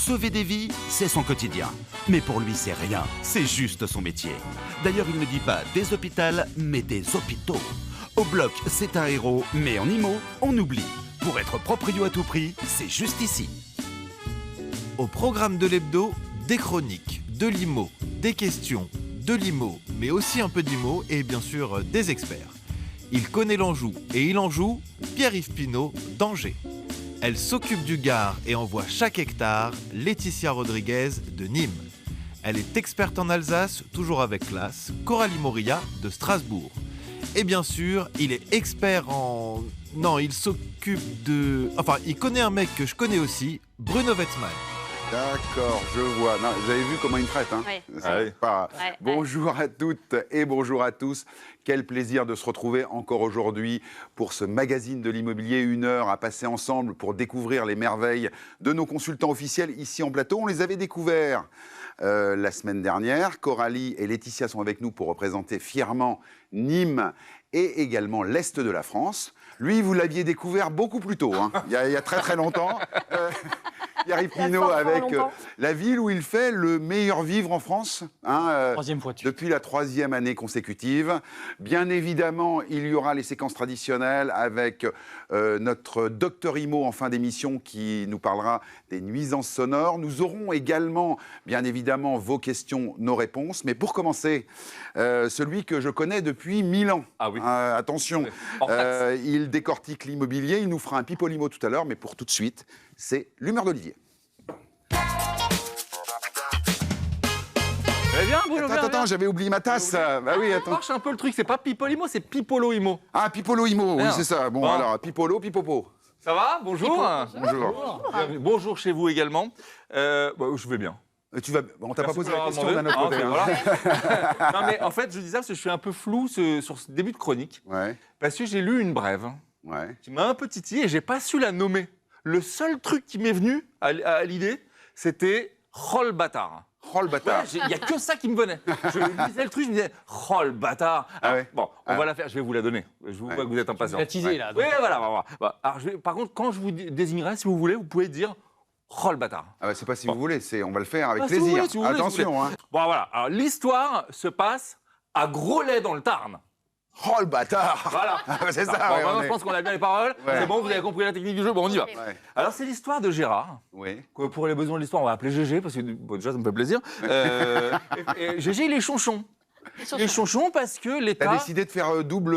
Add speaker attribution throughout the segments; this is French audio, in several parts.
Speaker 1: Sauver des vies, c'est son quotidien. Mais pour lui, c'est rien. C'est juste son métier. D'ailleurs, il ne dit pas des hôpitaux, mais des hôpitaux. Au bloc, c'est un héros, mais en IMO, on oublie. Pour être proprio à tout prix, c'est juste ici.
Speaker 2: Au programme de l'hebdo, des chroniques, de l'IMO, des questions, de l'IMO, mais aussi un peu d'IMO et bien sûr des experts. Il connaît l'Anjou et il en joue, Pierre-Yves Pinault d'Angers. Elle s'occupe du Gard et envoie chaque hectare, Laetitia Rodriguez de Nîmes. Elle est experte en Alsace, toujours avec classe, Coralie Moria de Strasbourg. Et bien sûr, il est expert en... Non, il s'occupe de... Enfin, il connaît un mec que je connais aussi, Bruno Wetzmann.
Speaker 3: D'accord, je vois. Non, vous avez vu comment il me traite, hein?
Speaker 4: Oui.
Speaker 3: C'est pas... Bonjour à toutes et bonjour à tous. Quel plaisir de se retrouver encore aujourd'hui pour ce magazine de l'immobilier. 1 heure à passer ensemble pour découvrir les merveilles de nos consultants officiels ici en plateau. On les avait découverts la semaine dernière. Coralie et Laetitia sont avec nous pour représenter fièrement Nîmes et également l'Est de la France. Lui, vous l'aviez découvert beaucoup plus tôt, hein, il y a très très longtemps. Pierre-Yves Pinault avec la ville où il fait le meilleur vivre en France. Hein,
Speaker 5: Troisième fois
Speaker 3: depuis la 3e année consécutive. Bien évidemment, il y aura les séquences traditionnelles avec notre docteur Imo en fin d'émission qui nous parlera des nuisances sonores. Nous aurons également, bien évidemment, vos questions, nos réponses. Mais pour commencer, celui que je connais depuis 1000 ans.
Speaker 6: Ah oui.
Speaker 3: Attention, il décortique l'immobilier. Il nous fera un pipolimo tout à l'heure. Mais pour tout de suite, c'est l'humeur d'Olivier.
Speaker 6: Eh bien, Bruno,
Speaker 3: Attends, j'avais oublié ma tasse. Bah oui,
Speaker 6: Ça
Speaker 3: attends.
Speaker 6: marche un peu le truc, c'est pas Pipolo-Imo, c'est Pipolo-Imo.
Speaker 3: Ah, Pipolo Imo, oui,
Speaker 6: Alors,
Speaker 3: c'est ça. Bon, alors, Pipolo, Pipopo.
Speaker 6: Ça va? Bonjour.
Speaker 3: Bonjour.
Speaker 6: Bonjour chez vous également. Je vais bien.
Speaker 3: Tu vas... On t'a pas
Speaker 6: Merci
Speaker 3: posé
Speaker 6: de
Speaker 3: la
Speaker 6: m'avoir
Speaker 3: question d'un
Speaker 6: demandé.
Speaker 3: autre côté.
Speaker 6: Voilà. Non, mais en fait, je dis ça parce que je suis un peu flou sur ce début de chronique.
Speaker 3: Ouais,
Speaker 6: Parce que j'ai lu une brève
Speaker 3: ouais.
Speaker 6: qui m'a un peu titillé et j'ai pas su la nommer. Le seul truc qui m'est venu à l'idée, c'était Roll bâtard.
Speaker 3: Oh le bâtard.
Speaker 6: Il n'y a que ça qui me venait. Je lisais le truc, je me disais, oh le bâtard.
Speaker 3: Ah
Speaker 6: Alors,
Speaker 3: ouais.
Speaker 6: Bon, on va la faire, je vais vous la donner. Je vois que vous êtes impatient.
Speaker 5: Tu l'as teasé, là.
Speaker 6: Oui, voilà. Alors, par contre, quand je vous désignerai, si vous voulez, vous pouvez dire, oh le bâtard.
Speaker 3: Ah bah, c'est pas si vous voulez, on va le faire avec
Speaker 6: Ah, si vous
Speaker 3: plaisir.
Speaker 6: voulez, si vous voulez,
Speaker 3: Attention, hein.
Speaker 6: Bon, voilà. Alors, l'histoire se passe à Groslay dans le Tarn.
Speaker 3: Oh le bâtard.
Speaker 6: Voilà.
Speaker 3: Ah, bah, c'est ça,
Speaker 6: Bon,
Speaker 3: ouais,
Speaker 6: maintenant,
Speaker 3: on
Speaker 6: je
Speaker 3: est-
Speaker 6: pense qu'on a bien les paroles.
Speaker 3: Ouais.
Speaker 6: C'est bon, vous avez compris la technique du jeu. Bon, on y va.
Speaker 3: Ouais.
Speaker 6: Alors, c'est l'histoire de Gérard.
Speaker 3: Oui.
Speaker 6: Que pour les besoins de l'histoire, on va appeler GG, parce que bon, déjà, ça me fait plaisir. Et GG, il est chonchon. Il est chonchon parce que
Speaker 3: T'as
Speaker 6: l'État...
Speaker 3: décidé de faire double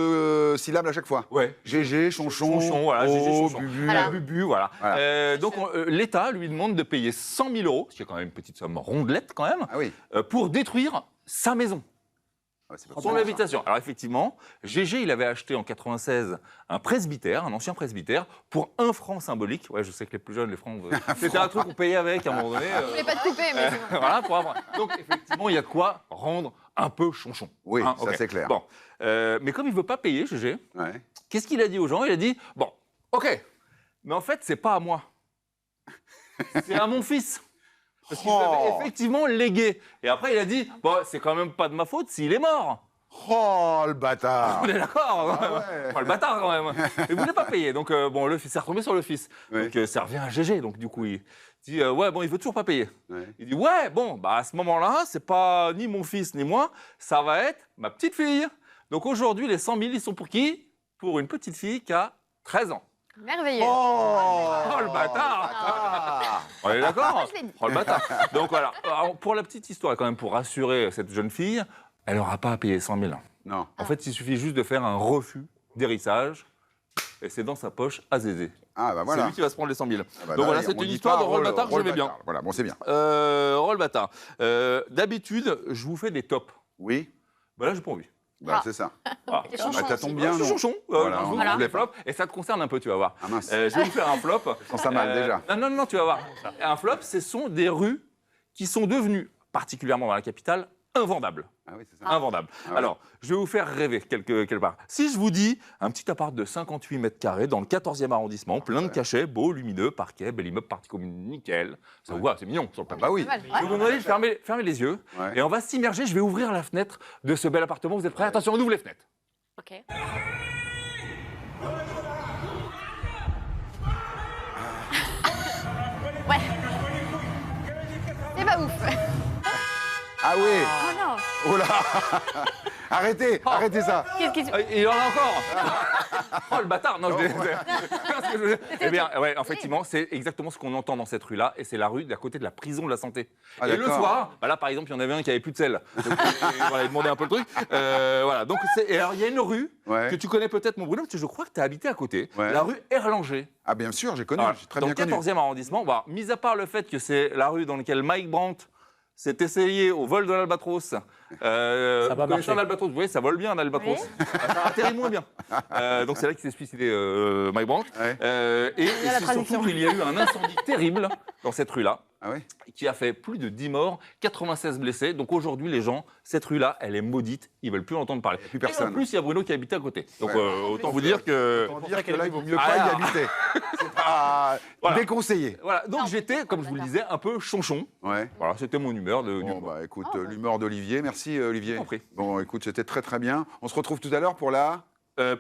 Speaker 3: syllabe à chaque fois.
Speaker 6: Ouais.
Speaker 3: GG, Chonchon,
Speaker 6: Voilà, GG,
Speaker 3: oh,
Speaker 6: Chonchon.
Speaker 3: Bubu.
Speaker 4: Voilà.
Speaker 6: Bubu, voilà.
Speaker 3: Voilà.
Speaker 6: Donc, l'État lui demande de payer 100 000 euros, ce qui est quand même une petite somme rondelette quand même,
Speaker 3: Ah oui.
Speaker 6: pour détruire sa maison,
Speaker 3: Ah, c'est pas
Speaker 6: son
Speaker 3: bon, ça.
Speaker 6: habitation. Alors effectivement, GG, il avait acheté en 96 un presbytère, un ancien presbytère, pour 1 franc symbolique. Ouais, je sais que les plus jeunes, les francs, c'était un truc qu'on payait avec à un moment donné.
Speaker 4: Je voulais pas te couper, mais c'est bon.
Speaker 6: Voilà, pour avoir. Donc effectivement, il y a de quoi rendre un peu chonchon.
Speaker 3: Oui,
Speaker 6: Hein,
Speaker 3: ça
Speaker 6: ok.
Speaker 3: c'est clair.
Speaker 6: Bon, mais comme il veut pas payer, GG,
Speaker 3: Ouais.
Speaker 6: qu'est-ce qu'il a dit aux gens? Il a dit, bon, ok, mais en fait, c'est pas à moi. C'est à mon fils. Parce qu'il
Speaker 3: Oh.
Speaker 6: m'avait effectivement légué. Et après, il a dit, bon, c'est quand même pas de ma faute s'il est mort.
Speaker 3: Oh le bâtard.
Speaker 6: On est d'accord.
Speaker 3: Ah ouais.
Speaker 6: Oh, le bâtard, quand même. Il voulait pas payer. Donc, bon, le fils, c'est retombé sur le fils.
Speaker 3: Ouais.
Speaker 6: Donc, ça revient à GG. Donc, du coup, il dit, ouais, bon, il veut toujours pas payer.
Speaker 3: Ouais.
Speaker 6: Il dit, ouais, bon, bah, à ce moment-là, c'est pas ni mon fils ni moi, ça va être ma petite fille. Donc, aujourd'hui, les 100 000, ils sont pour qui? Pour une petite fille qui a 13 ans.
Speaker 4: Merveilleux.
Speaker 6: Oh, le bâtard. On est d'accord?
Speaker 4: je l'ai dit.
Speaker 6: Oh, le bâtard. Donc, voilà. Alors, pour la petite histoire, quand même, pour rassurer cette jeune fille, elle n'aura pas à payer 100 000.
Speaker 3: Non.
Speaker 6: En fait, il suffit juste de faire un refus d'hérissage et c'est dans sa poche à Zézé.
Speaker 3: Ah bah
Speaker 6: C'est
Speaker 3: voilà.
Speaker 6: lui qui va se prendre les 100 000.
Speaker 3: Ah bah
Speaker 6: Donc
Speaker 3: là,
Speaker 6: voilà,
Speaker 3: on
Speaker 6: c'était
Speaker 3: dit
Speaker 6: une histoire
Speaker 3: pas
Speaker 6: de Roll bâtard que
Speaker 3: Roll
Speaker 6: j'aimais bien.
Speaker 3: bâtard. Voilà, bon c'est bien.
Speaker 6: Roll bâtard. D'habitude, je vous fais des tops.
Speaker 3: Oui.
Speaker 6: Bah là, j'ai pas envie.
Speaker 3: Bah,
Speaker 4: Ah.
Speaker 3: c'est ça.
Speaker 6: Voilà.
Speaker 4: Les
Speaker 3: Bah,
Speaker 4: chonchons
Speaker 3: ça
Speaker 4: aussi.
Speaker 3: tombe bien,
Speaker 6: Je suis
Speaker 3: non.
Speaker 6: chonchon.
Speaker 3: Voilà,
Speaker 6: Je vous
Speaker 3: voilà.
Speaker 6: fais des flops et ça te concerne un peu, tu vas voir.
Speaker 3: Ah mince.
Speaker 6: Je vais vous faire un flop.
Speaker 3: Je sens ça mal déjà.
Speaker 6: Non, tu vas voir. Un flop, ce sont des rues qui sont devenues, particulièrement dans la capitale, invendables.
Speaker 3: Ah oui, c'est ça.
Speaker 6: Invendable.
Speaker 3: Ah ouais.
Speaker 6: Alors, je vais vous faire rêver quelque part. Si je vous dis un petit appart de 58 mètres carrés dans le 14e arrondissement, plein de cachets, beau, lumineux, parquet, bel immeuble partie commune, nickel. Ça vous voit, c'est mignon sur le papier.
Speaker 3: Bah oui.
Speaker 4: Pas mal.
Speaker 6: Je vais vous demander de fermer les yeux
Speaker 3: Ouais.
Speaker 6: et on va s'immerger. Je vais ouvrir la fenêtre de ce bel appartement. Vous êtes prêts? Attention, on ouvre les fenêtres.
Speaker 4: Ok. Ouais. pas ouf.
Speaker 3: Ah oui.
Speaker 4: Oh non.
Speaker 3: Oh là. Arrêtez ça.
Speaker 4: Qu'est-ce qui se passe?
Speaker 6: Il y en a encore. Oh le bâtard. Non, Eh bien, ouais, effectivement, c'est exactement ce qu'on entend dans cette rue-là, et c'est la rue d'à côté de la prison de la Santé.
Speaker 3: Ah,
Speaker 6: et le
Speaker 3: d'accord.
Speaker 6: soir, bah là, par exemple, il y en avait un qui avait plus de sel. Donc, voilà, il demandait un peu le truc. Voilà. Donc, et alors, il y a une rue
Speaker 3: Ouais.
Speaker 6: que tu connais peut-être, mon Bruno, parce que je crois que tu as habité à côté.
Speaker 3: Ouais.
Speaker 6: La rue Erlanger.
Speaker 3: Ah bien sûr, j'ai connu,
Speaker 6: Voilà.
Speaker 3: j'ai très
Speaker 6: Dans
Speaker 3: bien
Speaker 6: le
Speaker 3: connu.
Speaker 6: 14e arrondissement, bah, mis à part le fait que c'est la rue dans laquelle Mike Brandt s'est essayé au vol de l'Albatros.
Speaker 5: Ça a pas marché.
Speaker 6: L'Albatros, vous voyez, ça vole bien un Albatros.
Speaker 4: Oui.
Speaker 6: Ça atterrit moins bien. Donc c'est là qu'il s'est suicidé Mike Brandt.
Speaker 3: Ouais.
Speaker 6: Et
Speaker 4: la
Speaker 6: c'est
Speaker 4: traduction.
Speaker 6: surtout qu'il y a eu un incendie terrible dans cette rue-là,
Speaker 3: Ah oui.
Speaker 6: qui a fait plus de 10 morts, 96 blessés. Donc aujourd'hui, les gens, cette rue-là, elle est maudite. Ils veulent plus entendre parler.
Speaker 3: plus
Speaker 6: Et
Speaker 3: personne.
Speaker 6: en plus, il y a Bruno qui habite à côté. Donc
Speaker 3: Ouais.
Speaker 6: autant vous dire que...
Speaker 3: Autant dire que là, il vaut mieux
Speaker 6: Ah,
Speaker 3: pas y
Speaker 6: là.
Speaker 3: habiter. C'est pas
Speaker 6: Voilà.
Speaker 3: déconseillé.
Speaker 6: Voilà, donc
Speaker 4: Non.
Speaker 6: j'étais, comme je vous le disais, un peu chonchon.
Speaker 3: Ouais.
Speaker 6: Voilà, c'était mon humeur du
Speaker 3: Bon,
Speaker 6: moment.
Speaker 3: bah écoute, l'humeur d'Olivier. Merci Olivier.
Speaker 6: Je t'en prie.
Speaker 3: Bon, écoute, c'était très très bien. On se retrouve tout à l'heure pour la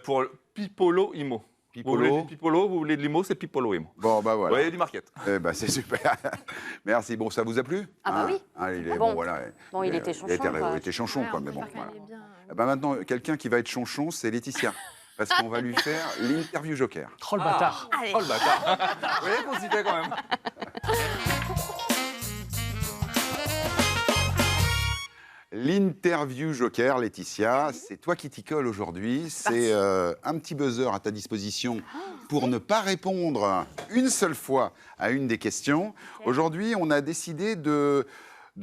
Speaker 6: Pour le Pipolo Imo. Vous voulez
Speaker 3: Pipolo.
Speaker 6: du Pipolo, vous voulez de l'Imo, c'est Pipolo Imo.
Speaker 3: Bon, bah
Speaker 6: Vous
Speaker 3: voilà.
Speaker 6: voyez du market.
Speaker 3: Eh ben, c'est super. Merci. Bon, ça vous a plu?
Speaker 4: Ah bah oui.
Speaker 3: Ah, il est
Speaker 4: Bon.
Speaker 3: bon, voilà.
Speaker 4: Bon, il était
Speaker 3: Il
Speaker 4: chonchon, quoi.
Speaker 3: était chonchon, quoi, mais bon.
Speaker 4: J'espère
Speaker 3: Voilà.
Speaker 4: qu'elle est bien.
Speaker 3: Eh ben, maintenant, quelqu'un qui va être chonchon, c'est Laetitia. Parce qu'on va lui faire l'interview joker.
Speaker 5: Oh le bâtard.
Speaker 4: Allez.
Speaker 6: Oh le bâtard. Vous voyez qu'on s'y fait quand même.
Speaker 3: L'interview joker, Laetitia, c'est toi qui t'y colle aujourd'hui. C'est un petit buzzer à ta disposition pour ne pas répondre une seule fois à une des questions. Aujourd'hui, on a décidé de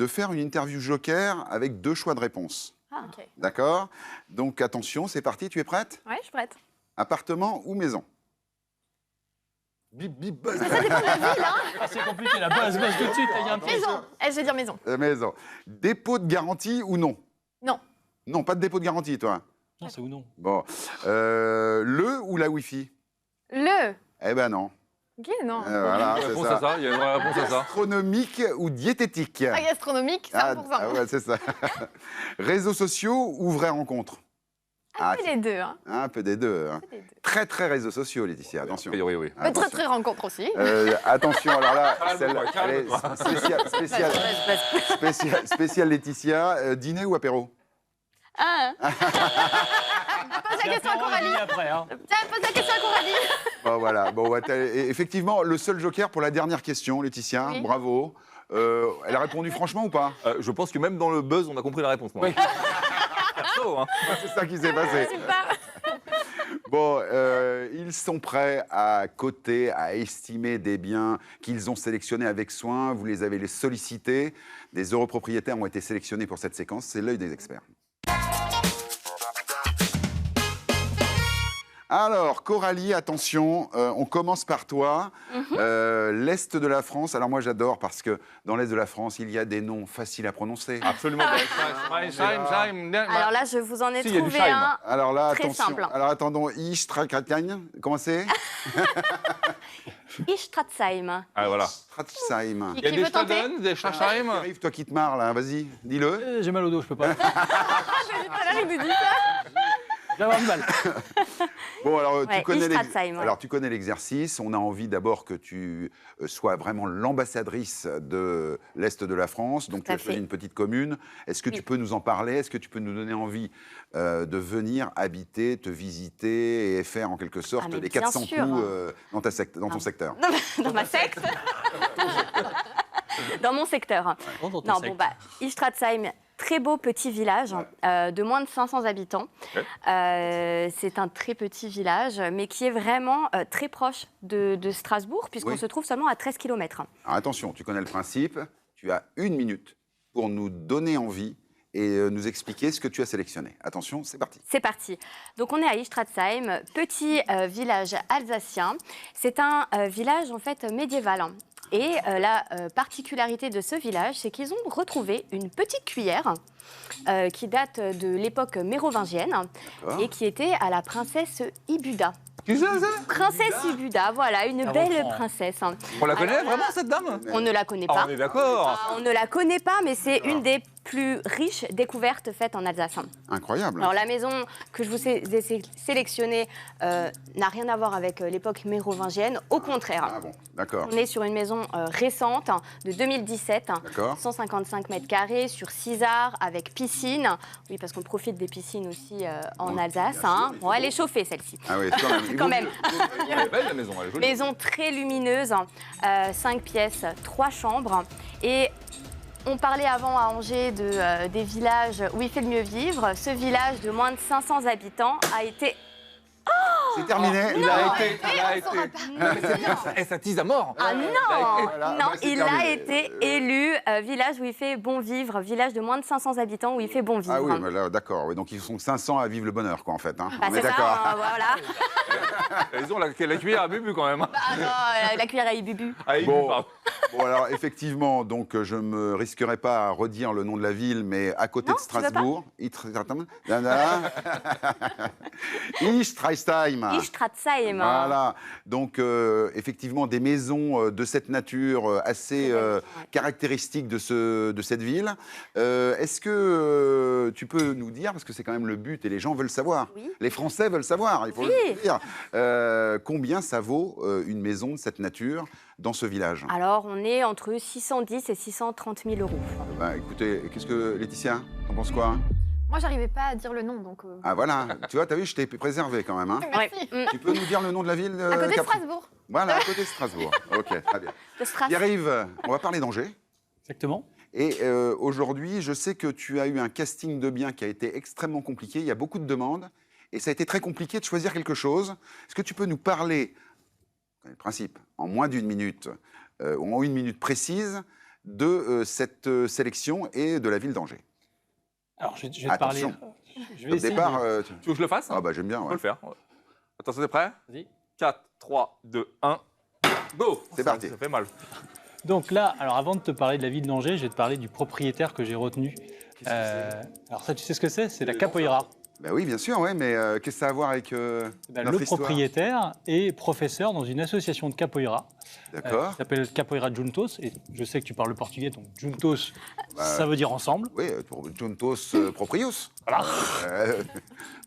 Speaker 3: faire une interview joker avec 2 choix de réponse.
Speaker 4: Ah, ok.
Speaker 3: D'accord? Donc attention, c'est parti, tu es prête?
Speaker 4: Ouais, je suis prête.
Speaker 3: Appartement ou maison?
Speaker 6: Bip, bip, buzz.
Speaker 5: Ah, c'est compliqué, la base tout de suite. Il y a un petit...
Speaker 4: Maison. Eh, je vais dire maison.
Speaker 3: Maison. Dépôt de garantie ou non?
Speaker 4: Non.
Speaker 3: Non, pas de dépôt de garantie, toi.
Speaker 5: Non, c'est ou non.
Speaker 3: Bon. Le ou la Wi-Fi?
Speaker 4: Le.
Speaker 3: Eh ben non.
Speaker 4: Ok, non.
Speaker 3: Voilà,
Speaker 6: Il y a une
Speaker 3: c'est
Speaker 6: réponse
Speaker 3: ça.
Speaker 6: à ça, il y a une vraie réponse à ça.
Speaker 3: Gastronomique ou diététique?
Speaker 4: Pas gastronomique, 100%.
Speaker 3: Ah ouais, c'est ça. Réseaux sociaux ou vraies rencontres?
Speaker 4: Un peu les deux. Hein.
Speaker 3: Un peu des deux. Hein.
Speaker 4: Un peu des deux.
Speaker 3: Très, très réseaux sociaux, Laetitia, attention.
Speaker 6: Oui, oui, oui.
Speaker 4: Mais très,
Speaker 3: Attention.
Speaker 4: très rencontre aussi.
Speaker 3: Attention, alors là,
Speaker 6: Calme-toi,
Speaker 3: celle-là, elle est
Speaker 6: calme-toi.
Speaker 3: spéciale Laetitia. Dîner ou apéro?
Speaker 4: Ah. Pose la question à Coralie.
Speaker 5: Après, hein.
Speaker 4: Tiens, pose la question à Coralie.
Speaker 3: Bon, voilà. Bon, effectivement, le seul joker pour la dernière question, Laetitia.
Speaker 4: Oui.
Speaker 3: Bravo. Elle a répondu franchement ou pas?
Speaker 6: Je pense que même dans le buzz, on a compris la réponse. Moi.
Speaker 5: Oui.
Speaker 6: Perso, hein.
Speaker 3: C'est ça qui s'est passé.
Speaker 4: Super.
Speaker 3: Bon, ils sont prêts à coter, à estimer des biens qu'ils ont sélectionnés avec soin. Vous les avez sollicités. Des europropriétaires ont été sélectionnés pour cette séquence. C'est l'œil des experts. Alors, Coralie, attention, on commence par toi. L'Est de la France, alors moi j'adore parce que dans l'Est de la France, il y a des noms faciles à prononcer.
Speaker 6: Absolument.
Speaker 4: Alors là, je vous en ai
Speaker 6: Si, il y a du
Speaker 4: trouvé
Speaker 6: charme.
Speaker 4: un.
Speaker 3: Alors là,
Speaker 4: Très
Speaker 3: attention.
Speaker 4: simple.
Speaker 3: Alors attendons, Istrakatane, comment c'est?
Speaker 4: Ishtratzheim.
Speaker 6: Ah, voilà.
Speaker 3: Stratzheim.
Speaker 6: Il y a
Speaker 4: Qui
Speaker 6: des
Speaker 4: veut tenter?
Speaker 6: Staden, des Schachheim.
Speaker 3: Arrive, toi qui te marres là, vas-y, dis-le.
Speaker 5: J'ai mal au dos, je peux pas.
Speaker 4: Tout à l'heure, il nous dit ça.
Speaker 5: Je vais avoir du mal.
Speaker 3: Bon, alors
Speaker 4: Ouais, Istrazheim, ouais.
Speaker 3: alors, tu connais l'exercice. On a envie d'abord que tu sois vraiment l'ambassadrice de l'Est de la France. Donc,
Speaker 4: Tout
Speaker 3: tu
Speaker 4: à
Speaker 3: as choisi
Speaker 4: fait.
Speaker 3: une petite commune. Est-ce que tu
Speaker 4: Oui.
Speaker 3: peux nous en parler? Est-ce que tu peux nous donner envie de venir habiter, te visiter et faire en quelque sorte
Speaker 4: Ah, mais
Speaker 3: les
Speaker 4: bien
Speaker 3: 400
Speaker 4: sûr.
Speaker 3: coups dans ton secteur?
Speaker 4: Dans ma secte. Dans mon secteur.
Speaker 5: Dans ton
Speaker 4: Non,
Speaker 5: secte.
Speaker 4: bon, bah, Ishtratzheim, très beau petit village de moins de 500 habitants. C'est un très petit village, mais qui est vraiment très proche de Strasbourg, puisqu'on
Speaker 3: Oui.
Speaker 4: se trouve seulement à 13 km.
Speaker 3: Alors, attention, tu connais le principe. Tu as 1 minute pour nous donner envie et nous expliquer ce que tu as sélectionné. Attention, c'est parti.
Speaker 4: C'est parti. Donc on est à Ishtratzheim, petit village alsacien. C'est un village en fait médiéval. Et la particularité de ce village, c'est qu'ils ont retrouvé une petite cuillère qui date de l'époque mérovingienne
Speaker 3: D'accord.
Speaker 4: et qui était à la princesse Ibuda.
Speaker 6: Qui c'est, ça?
Speaker 4: Princesse Ibuda, voilà, une
Speaker 5: Ça
Speaker 4: belle
Speaker 5: reprend.
Speaker 4: princesse.
Speaker 6: On la connaît
Speaker 4: Alors là,
Speaker 6: vraiment, cette dame?
Speaker 4: On ne la connaît
Speaker 6: Ah,
Speaker 4: pas.
Speaker 6: on est d'accord.
Speaker 4: On ne la connaît pas, mais c'est une des plus riches découvertes faites en Alsace.
Speaker 3: Incroyable.
Speaker 4: Alors la maison que je vous ai sélectionnée n'a rien à voir avec l'époque mérovingienne, au contraire.
Speaker 3: Ah bon, d'accord.
Speaker 4: On est sur une maison récente de 2017,
Speaker 3: D'accord.
Speaker 4: 155 mètres carrés sur 6 arts avec piscine. Oui, parce qu'on profite des piscines aussi en
Speaker 3: Oui,
Speaker 4: Alsace.
Speaker 3: bien sûr,
Speaker 4: Bon, elle est chauffée celle-ci.
Speaker 3: Ah oui, quand même.
Speaker 4: Quand même.
Speaker 6: Elle est belle la maison, elle est jolie.
Speaker 4: Maison très lumineuse, 5 pièces, 3 chambres. Et on parlait avant à Angers des villages où il fait le mieux vivre. Ce village de moins de 500 habitants a été...
Speaker 3: C'est terminé.
Speaker 6: Il a été.
Speaker 4: Non.
Speaker 6: Ça tise à mort.
Speaker 4: Ah non,
Speaker 3: Voilà,
Speaker 4: non,
Speaker 3: bah, c'est
Speaker 4: il a
Speaker 3: terminé.
Speaker 4: été élu village où il fait bon vivre, village de moins de 500 habitants où il fait bon vivre.
Speaker 3: Ah oui, bah là, d'accord. Oui, donc ils sont 500 à vivre le bonheur, quoi, en fait. Hein.
Speaker 4: Bah,
Speaker 3: On
Speaker 4: c'est
Speaker 3: est
Speaker 4: ça,
Speaker 3: d'accord.
Speaker 4: voilà.
Speaker 6: Ils ont la cuillère à bubu quand même.
Speaker 4: Ah non, la cuillère à Ibubu.
Speaker 6: Ah,
Speaker 3: Bon.
Speaker 6: pardon.
Speaker 3: Bon, alors effectivement, donc je me risquerai pas à redire le nom de la ville, mais à côté
Speaker 4: Non,
Speaker 3: de
Speaker 4: tu veux pas
Speaker 3: Strasbourg, Ichtreistheim.
Speaker 4: Ichtratzheim.
Speaker 3: Voilà, donc effectivement des maisons de cette nature assez caractéristiques de cette ville. Est-ce que tu peux nous dire, parce que c'est quand même le but et les gens veulent savoir,
Speaker 4: Oui.
Speaker 3: les Français veulent savoir, il faut
Speaker 4: Oui.
Speaker 3: le dire, combien ça vaut une maison de cette nature dans ce village?
Speaker 4: Alors, on est entre 610 et 630 000 euros.
Speaker 3: Bah, écoutez, qu'est-ce que Laetitia, t'en penses quoi?
Speaker 7: Moi, j'arrivais pas à dire le nom, donc...
Speaker 3: Ah voilà, tu vois, t'as vu, je t'ai préservé quand même. Hein.
Speaker 7: Merci.
Speaker 4: Ouais.
Speaker 3: Tu peux nous dire le nom de la ville
Speaker 7: À côté de
Speaker 3: Capri?
Speaker 7: Strasbourg.
Speaker 3: Voilà, à côté de Strasbourg. Ok, très bien.
Speaker 4: De Stras.
Speaker 3: Pierre-Yves, on va parler d'Angers.
Speaker 5: Exactement.
Speaker 3: Et aujourd'hui, je sais que tu as eu un casting de biens qui a été extrêmement compliqué. Il y a beaucoup de demandes. Et ça a été très compliqué de choisir quelque chose. Est-ce que tu peux nous parler, le principe, en moins d'une minute, ou en une minute précise, de cette sélection et de la ville d'Angers?
Speaker 5: Alors, je vais te parler.
Speaker 3: Attention.
Speaker 5: Je vais
Speaker 3: Au
Speaker 5: essayer
Speaker 3: départ,
Speaker 5: de-
Speaker 6: Tu veux que je le fasse?
Speaker 3: ah bah j'aime bien.
Speaker 6: On
Speaker 3: Ouais.
Speaker 6: peut le faire. Attention, t'es prêt?
Speaker 5: Vas-y.
Speaker 6: 4, 3, 2, 1. Go!
Speaker 3: C'est parti.
Speaker 6: Ça fait mal.
Speaker 5: Donc là, alors avant de te parler de la ville d'Angers, je vais te parler du propriétaire que j'ai retenu. Alors ça, tu sais ce que c'est? C'est la capoeira.
Speaker 3: Bah oui, bien sûr, ouais, mais qu'est-ce que ça a à voir avec
Speaker 5: Ben,
Speaker 3: notre
Speaker 5: le
Speaker 3: histoire?
Speaker 5: propriétaire est professeur dans une association de capoeira
Speaker 3: D'accord.
Speaker 5: qui s'appelle Capoeira Juntos. Et je sais que tu parles le portugais, donc Juntos,
Speaker 3: Bah,
Speaker 5: ça veut dire ensemble.
Speaker 3: Oui, pour Juntos Proprios.
Speaker 5: Voilà.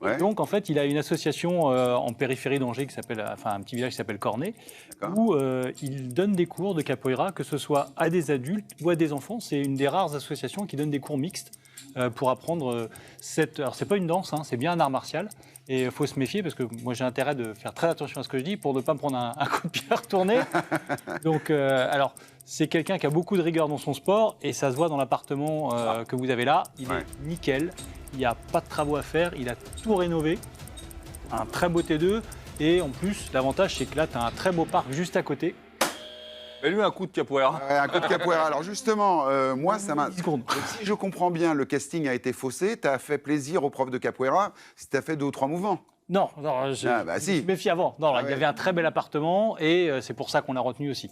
Speaker 3: Ouais.
Speaker 5: Donc en fait, il a une association en périphérie d'Angers qui s'appelle, enfin un petit village qui s'appelle Cornet,
Speaker 3: D'accord.
Speaker 5: où il donne des cours de capoeira, que ce soit à des adultes ou à des enfants. C'est une des rares associations qui donne des cours mixtes pour apprendre cette. Alors c'est pas une danse, hein, c'est bien un art martial. Et il faut se méfier parce que moi j'ai intérêt de faire très attention à ce que je dis pour ne pas me prendre un coup de pied retourné. Donc alors c'est quelqu'un qui a beaucoup de rigueur dans son sport et ça se voit dans l'appartement que vous avez là. Il
Speaker 3: Ouais.
Speaker 5: est nickel. Il n'y a pas de travaux à faire, il a tout rénové, un très beau T2, et en plus, l'avantage, c'est que là, tu as un très beau parc juste à côté.
Speaker 6: Mets-lui un coup de capoeira.
Speaker 3: Ouais, un coup de capoeira. Alors justement, moi, ça m'a...
Speaker 5: 10 secondes.
Speaker 3: Donc, si je comprends bien, le casting a été faussé. Tu as fait plaisir aux profs de capoeira si tu as fait 2 ou 3 mouvements.
Speaker 5: Non, non
Speaker 3: Ah, bah, si.
Speaker 5: je me méfie avant. Non,
Speaker 3: Ah
Speaker 5: il y
Speaker 3: ouais.
Speaker 5: avait un très bel appartement, et c'est pour ça qu'on l'a retenu aussi.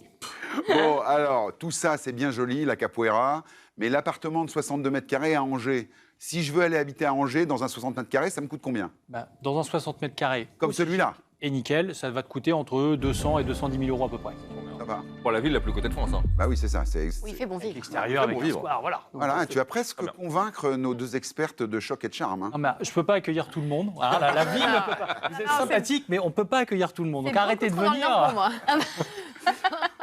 Speaker 3: Bon, alors, tout ça, c'est bien joli, la capoeira. Mais l'appartement de 62 mètres carrés à Angers, si je veux aller habiter à Angers dans un 60 mètres carrés, ça me coûte combien?
Speaker 5: Bah, dans un 60 mètres carrés,
Speaker 3: Comme
Speaker 5: aussi,
Speaker 3: celui-là.
Speaker 5: et nickel, ça va te coûter entre 200 et 210 000 euros à peu près.
Speaker 3: Ça va.
Speaker 6: Pour la ville la plus cotée de France. Hein.
Speaker 3: Bah oui, c'est ça.
Speaker 4: Oui, il fait bon vivre.
Speaker 5: Extérieur,
Speaker 6: Très
Speaker 5: avec
Speaker 6: bon
Speaker 5: un
Speaker 6: vivre.
Speaker 5: square, voilà. Donc,
Speaker 3: Voilà,
Speaker 5: c'est-
Speaker 3: tu vas presque
Speaker 6: Très bien.
Speaker 3: convaincre nos 2 expertes de choc et de charme. Hein.
Speaker 5: Non, mais je peux pas accueillir tout le monde. Voilà, la ville ne peut pas. Vous êtes
Speaker 7: non, c'est-
Speaker 5: sympathique, mais on peut pas accueillir tout le monde.
Speaker 7: C'est
Speaker 5: Donc arrêtez de
Speaker 7: beaucoup trop dans le nord
Speaker 5: venir.
Speaker 7: pour moi.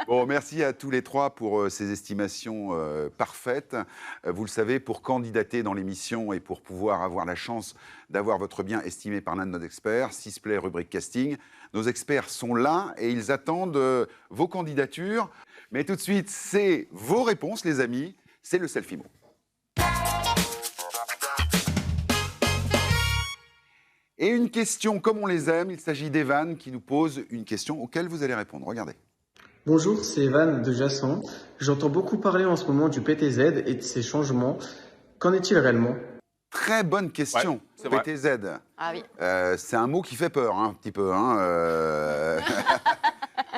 Speaker 3: Bon, merci à tous les 3 pour ces estimations parfaites. Vous le savez, pour candidater dans l'émission et pour pouvoir avoir la chance d'avoir votre bien estimé par l'un de nos experts, Sisplay rubrique casting, nos experts sont là et ils attendent vos candidatures. Mais tout de suite, c'est vos réponses, les amis. C'est le selfie mot. Et une question comme on les aime, il s'agit d'Evan qui nous pose une question auquel vous allez répondre. Regardez.
Speaker 8: Bonjour, c'est Evan de Jasson. J'entends beaucoup parler en ce moment du PTZ et de ses changements. Qu'en est-il réellement?
Speaker 3: Très bonne question.
Speaker 6: Ouais, c'est vrai.
Speaker 3: PTZ.
Speaker 4: Ah oui.
Speaker 3: C'est un mot qui fait peur, hein, un petit peu. Hein,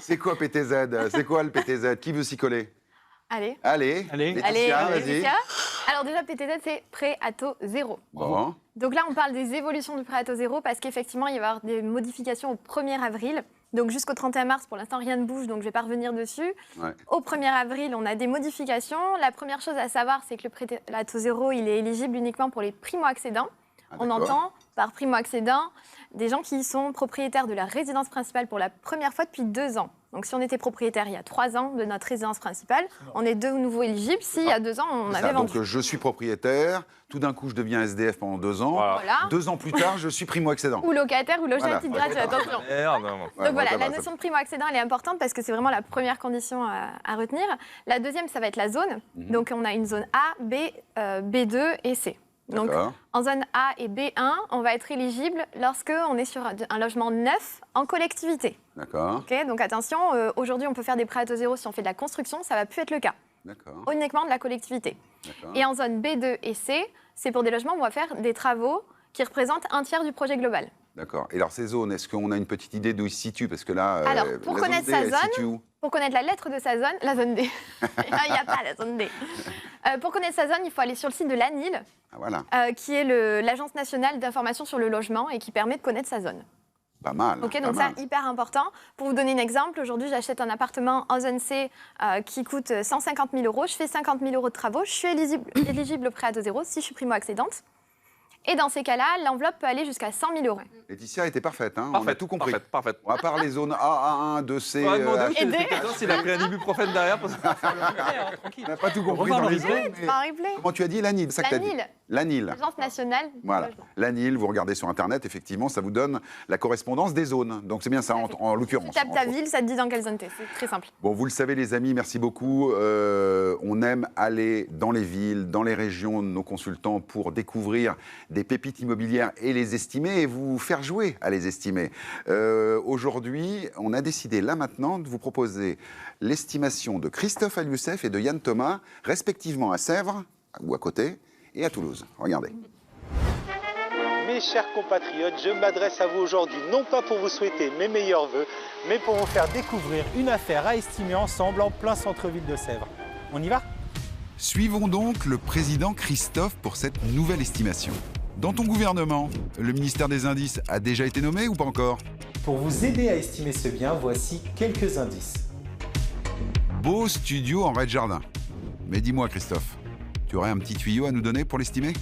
Speaker 3: C'est quoi PTZ? C'est quoi le PTZ? Qui veut s'y coller?
Speaker 7: Allez.
Speaker 3: Allez,
Speaker 5: Allez.
Speaker 3: Laetitia,
Speaker 4: Allez,
Speaker 3: vas-y.
Speaker 4: Laetitia.
Speaker 7: Alors déjà, PTZ, c'est prêt à taux zéro.
Speaker 3: Bon,
Speaker 7: Donc là, on parle des évolutions du prêt à taux zéro parce qu'effectivement, il va y avoir des modifications au 1er avril. Donc jusqu'au 31 mars, pour l'instant, rien ne bouge, donc je ne vais pas revenir dessus.
Speaker 3: Ouais.
Speaker 7: Au 1er avril, on a des modifications. La première chose à savoir, c'est que le prêt à taux zéro, il est éligible uniquement pour les primo-accédants.
Speaker 3: Ah,
Speaker 7: On
Speaker 3: d'accord.
Speaker 7: entend par primo-accédants des gens qui sont propriétaires de la résidence principale pour la première fois depuis 2 ans. Donc si on était propriétaire il y a 3 ans de notre résidence principale, on est de nouveau éligible si il y a 2 ans, on
Speaker 3: C'est
Speaker 7: avait
Speaker 3: ça,
Speaker 7: vendu.
Speaker 3: donc je suis propriétaire, tout d'un coup je deviens SDF pendant 2 ans.
Speaker 6: Voilà.
Speaker 3: 2 ans plus tard, je suis primo-accédant.
Speaker 7: Ou locataire ou logé
Speaker 3: Voilà.
Speaker 7: à titre gratuit, attention.
Speaker 6: Merde.
Speaker 3: Ouais,
Speaker 7: Donc
Speaker 3: bon,
Speaker 7: voilà,
Speaker 3: ça
Speaker 7: la
Speaker 3: va,
Speaker 7: notion de primo-accédant, elle est importante parce que c'est vraiment la première condition à retenir. La deuxième, ça va être la zone. Donc on a une zone A, B, B2 et C. Donc
Speaker 3: D'accord.
Speaker 7: en zone A et B1, on va être éligible lorsqu'on est sur un logement neuf en collectivité.
Speaker 3: D'accord,
Speaker 7: Ok, donc attention, aujourd'hui on peut faire des prêts à taux zéro si on fait de la construction, ça ne va plus être le cas.
Speaker 3: d'accord,
Speaker 7: Uniquement de la collectivité.
Speaker 3: d'accord.
Speaker 7: Et en zone B2 et C, c'est pour des logements où on va faire des travaux qui représentent un tiers du projet global.
Speaker 3: D'accord. Et alors ces zones, est-ce qu'on a une petite idée d'où ils se situent? Parce que là,
Speaker 7: Alors, pour
Speaker 3: la
Speaker 7: connaître
Speaker 3: D,
Speaker 7: sa
Speaker 3: elle se
Speaker 7: zone,
Speaker 3: situe où?
Speaker 7: Pour connaître la lettre de sa zone, la zone D. Il n'y a pas la zone D. Pour connaître sa zone, il faut aller sur le site de l'ANIL,
Speaker 3: Ah, voilà,
Speaker 7: qui est l'Agence nationale d'information sur le logement et qui permet de connaître sa zone.
Speaker 3: pas mal.
Speaker 7: Ok,
Speaker 3: pas
Speaker 7: donc
Speaker 3: mal.
Speaker 7: ça, hyper important. Pour vous donner un exemple, aujourd'hui, j'achète un appartement en zone C qui coûte 150 000 €. Je fais 50 000 € de travaux. Je suis éligible au prêt à taux zéro si je suis primo-accédante. Et dans ces cas-là, l'enveloppe peut aller jusqu'à 100 000 €.
Speaker 3: Laetitia était parfaite, hein, on a
Speaker 6: Parfait,
Speaker 3: tout compris.
Speaker 6: Parfait.
Speaker 3: Bon, à part les zones A, A1, 2C,
Speaker 6: On va demander
Speaker 3: H,
Speaker 6: au téléspectateur s'il a pris un ibuprofène derrière. Parce que...
Speaker 3: on n'a pas tout compris
Speaker 5: Revoir
Speaker 3: dans
Speaker 5: le
Speaker 3: les
Speaker 5: replay.
Speaker 3: zones. mais-
Speaker 7: Par replay.
Speaker 3: Comment tu as dit l'ANIL? Ça que t'as dit.
Speaker 7: L'ANIL,
Speaker 3: L'ANIL.
Speaker 7: l'Agence nationale du
Speaker 3: Voilà,
Speaker 7: logement.
Speaker 3: l'ANIL, vous regardez sur Internet, effectivement, ça vous donne la correspondance des zones. Donc c'est bien ça, en l'occurrence.
Speaker 7: Tu tapes ta
Speaker 3: entre
Speaker 7: ville, ça te dit dans quelle zone t'es. C'est très simple.
Speaker 3: Bon, vous le savez, les amis, merci beaucoup. On aime aller dans les villes, dans les régions, nos consultants, pour découvrir des pépites immobilières et les estimer et vous faire jouer à les estimer. Aujourd'hui, on a décidé, là maintenant, de vous proposer l'estimation de Christophe Alioussef et de Yann Thomas, respectivement à Sèvres, ou à côté, et à Toulouse. Regardez.
Speaker 9: Mes chers compatriotes, je m'adresse à vous aujourd'hui, non pas pour vous souhaiter mes meilleurs vœux, mais pour vous faire découvrir une affaire à estimer ensemble en plein centre-ville de Sèvres. On y va?
Speaker 3: Suivons donc le président Christophe pour cette nouvelle estimation. Dans ton gouvernement, le ministère des Indices a déjà été nommé ou pas encore?
Speaker 9: Pour vous aider à estimer ce bien, voici quelques indices.
Speaker 3: Beau studio en rez-de-jardin. Mais dis-moi Christophe, tu aurais un petit tuyau à nous donner pour l'estimer?